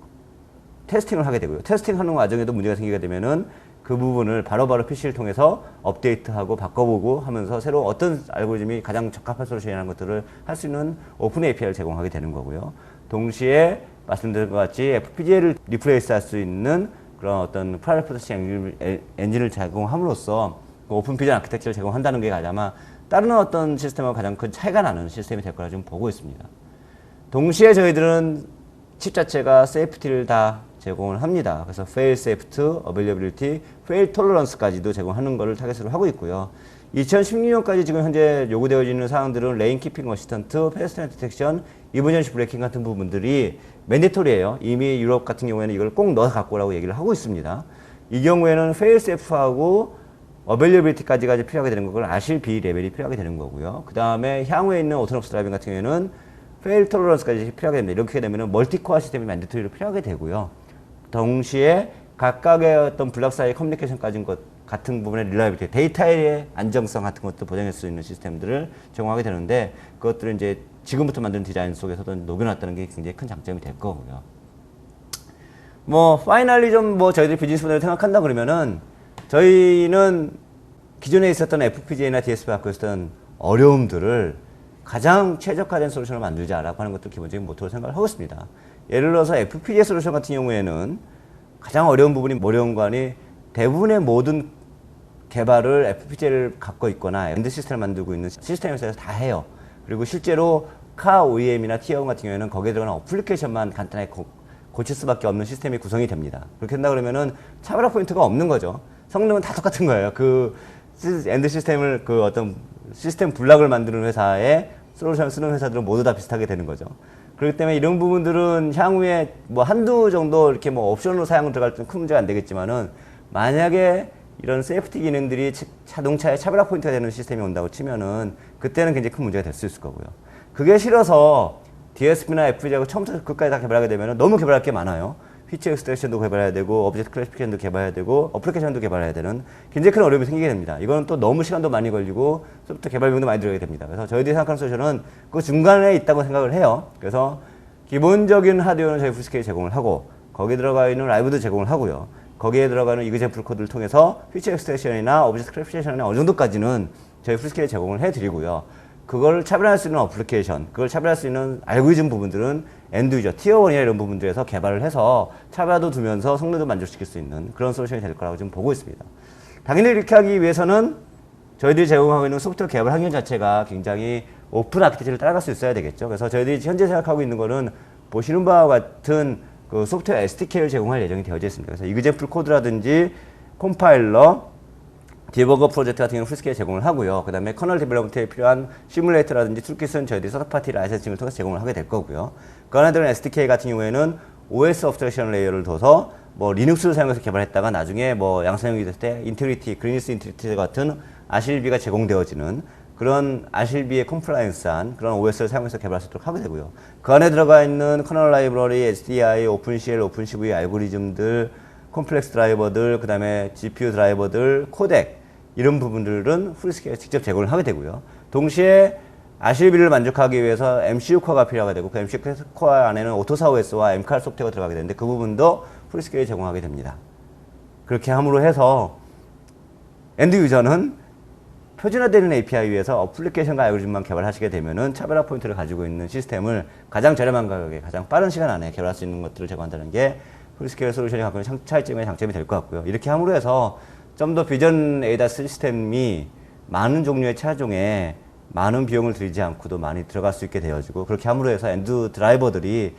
테스팅을 하게 되고요. 테스팅하는 과정에도 문제가 생기게 되면은 그 부분을 바로바로 PC를 통해서 업데이트하고 바꿔보고 하면서 새로 어떤 알고리즘이 가장 적합한 솔루션이라는 것들을 할 수 있는 오픈 API를 제공하게 되는 거고요. 동시에 말씀드린 것 같이 FPGA를 리플레이스 할 수 있는 그런 어떤 패러렐 프로세싱 엔진을 제공함으로써 오픈 퓨전 아키텍처를 제공한다는 게 아마 다른 어떤 시스템하고 가장 큰 차이가 나는 시스템이 될 거라 좀 보고 있습니다. 동시에 저희들은 칩 자체가 세이프티를 다 제공을 합니다. 그래서 fail safety, availability, fail tolerance까지도 제공하는 것을 타겟으로 하고 있고요. 2016년까지 지금 현재 요구되어지는 사항들은 레인 키핑 어시스턴트, 페데스트리안 디텍션, 이머전시 브레이킹 같은 부분들이 맨데토리예요. 이미 유럽 같은 경우에는 이걸 꼭 넣어서 갖고 오라고 얘기를 하고 있습니다. 이 경우에는 페일 세이프하고 어벨리빌리티까지가 필요하게 되는 거고 아실 B 레벨이 필요하게 되는 거고요. 그 다음에 향후에 있는 오토노머스 드라이빙 같은 경우에는 페일 톨러런스까지 필요하게 됩니다. 이렇게 되면 멀티코어 시스템이 맨데토리로 필요하게 되고요. 동시에 각각의 어떤 블록 사이 커뮤니케이션까지 같은 부분의 릴라이빌리티, 데이터의 안정성 같은 것도 보장할 수 있는 시스템들을 제공하게 되는데 그것들은 이제 지금부터 만드는 디자인 속에서도 녹여놨다는 게 굉장히 큰 장점이 될 거고요. 뭐 파이널리 좀 뭐 저희들이 비즈니스 모델을 생각한다 그러면은 저희는 기존에 있었던 FPGA나 DSP 갖고 있었던 어려움들을 가장 최적화된 솔루션을 만들자라고 하는 것도 기본적인 모토로 생각을 하고 있습니다. 예를 들어서 FPGA 솔루션 같은 경우에는 가장 어려운 부분이 어려운 거 아니 대부분의 모든 개발을 FPGA를 갖고 있거나 엔드 시스템을 만들고 있는 시스템 회사에서 다 해요. 그리고 실제로 카 OEM이나 티어 같은 경우에는 거기에 들어가는 어플리케이션만 간단하게 고칠 수밖에 없는 시스템이 구성이 됩니다. 그렇게 한다 그러면은 차별화 포인트가 없는 거죠. 성능은 다 똑같은 거예요. 그 엔드 시스템을 그 어떤 시스템 블락을 만드는 회사에 솔루션을 쓰는 회사들은 모두 다 비슷하게 되는 거죠. 그렇기 때문에 이런 부분들은 향후에 뭐 한두 정도 이렇게 뭐 옵션으로 사용을 들어갈 때는 큰 문제가 안 되겠지만은 만약에 이런 세이프티 기능들이 자동차의 차별화 포인트가 되는 시스템이 온다고 치면은 그때는 굉장히 큰 문제가 될 수 있을 거고요. 그게 싫어서 DSP나 FPGA하고 처음부터 끝까지 다 개발하게 되면 너무 개발할 게 많아요. 피처 익스트랙션도 개발해야 되고 오브젝트 클래시피케이션도 개발해야 되고 어플리케이션도 개발해야 되는 굉장히 큰 어려움이 생기게 됩니다. 이거는 또 너무 시간도 많이 걸리고 소프트 개발 비용도 많이 들어가게 됩니다. 그래서 저희들이 생각하는 솔루션은 그 중간에 있다고 생각을 해요. 그래서 기본적인 하드웨어는 저희 풀스케일 제공을 하고 거기에 들어가 있는 라이브도 제공을 하고요. 거기에 들어가는 이그젠플 코드를 통해서 피처 익스트랙션이나 오브젝트 클래시피케이션이나 어느 정도까지는 저희 풀스케일 제공을 해드리고요. 그걸 차별할 수 있는 어플리케이션, 그걸 차별할 수 있는 알고리즘 부분들은 엔드 유저, 티어 1이나 이런 부분들에서 개발을 해서 차별화도 두면서 성능도 만족시킬 수 있는 그런 솔루션이 될 거라고 지금 보고 있습니다. 당연히 이렇게 하기 위해서는 저희들이 제공하고 있는 소프트웨어 개발 환경 자체가 굉장히 오픈 아키텍처를 따라갈 수 있어야 되겠죠. 그래서 저희들이 현재 생각하고 있는 거는 보시는 바와 같은 그 소프트웨어 SDK를 제공할 예정이 되어져 있습니다. 그래서 이그젠플 코드라든지 컴파일러, 디버거 프로젝트 같은 경우는 풀스케일 제공을 하고요. 그 다음에 커널 디벨롭먼트에 필요한 시뮬레이터라든지 툴킷은 저희들이 서드파티 라이센싱을 통해서 제공을 하게 될 거고요. 그 안에 SDK 같은 경우에는 OS 업스트랙션 레이어를 둬서 뭐 리눅스를 사용해서 개발했다가 나중에 뭐 양산형이 됐을 때 인테그리티, 그리니스 인테그리티 같은 아실비가 제공되어지는 그런 아실비의 컴플라이언스한 그런 OS를 사용해서 개발할 수 있도록 하게 되고요. 그 안에 들어가 있는 커널 라이브러리, SDI, 오픈CL, 오픈CV 알고리즘들, 콤플렉스 드라이버들, 그 다음에 GPU 드라이버들, 코덱 이런 부분들은 풀스케일에 직접 제공을 하게 되고요. 동시에 아실비를 만족하기 위해서 MCU 코어가 필요하게 되고 그 MCU 코어 안에는 오토사 OS와 MCAR 소프트웨어가 들어가게 되는데 그 부분도 풀스케일에 제공하게 됩니다. 그렇게 함으로 해서 엔드 유저는 표준화되는 API 위에서 어플리케이션과 알고리즘만 개발하시게 되면은 차별화 포인트를 가지고 있는 시스템을 가장 저렴한 가격에 가장 빠른 시간 안에 개발할 수 있는 것들을 제공한다는 게 풀스케일 솔루션이 갖고 있는 차이점의 장점이 될 것 같고요. 이렇게 함으로 해서 좀 더 비전 ADAS 시스템이 많은 종류의 차종에 많은 비용을 들이지 않고도 많이 들어갈 수 있게 되어지고 그렇게 함으로 해서 엔드 드라이버들이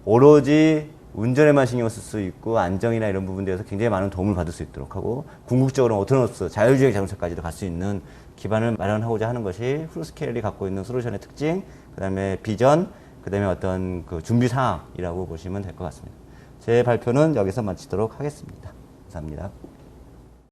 오로지 운전에만 신경을 쓸 수 있고 안정이나 이런 부분들에서 굉장히 많은 도움을 받을 수 있도록 하고 궁극적으로 오토노머스 자율주행 자동차까지도 갈 수 있는 기반을 마련하고자 하는 것이 풀스케일이 갖고 있는 솔루션의 특징, 그 다음에 비전, 그 다음에 어떤 그 준비 사항이라고 보시면 될 것 같습니다. 제 발표는 여기서 마치도록 하겠습니다. 감사합니다.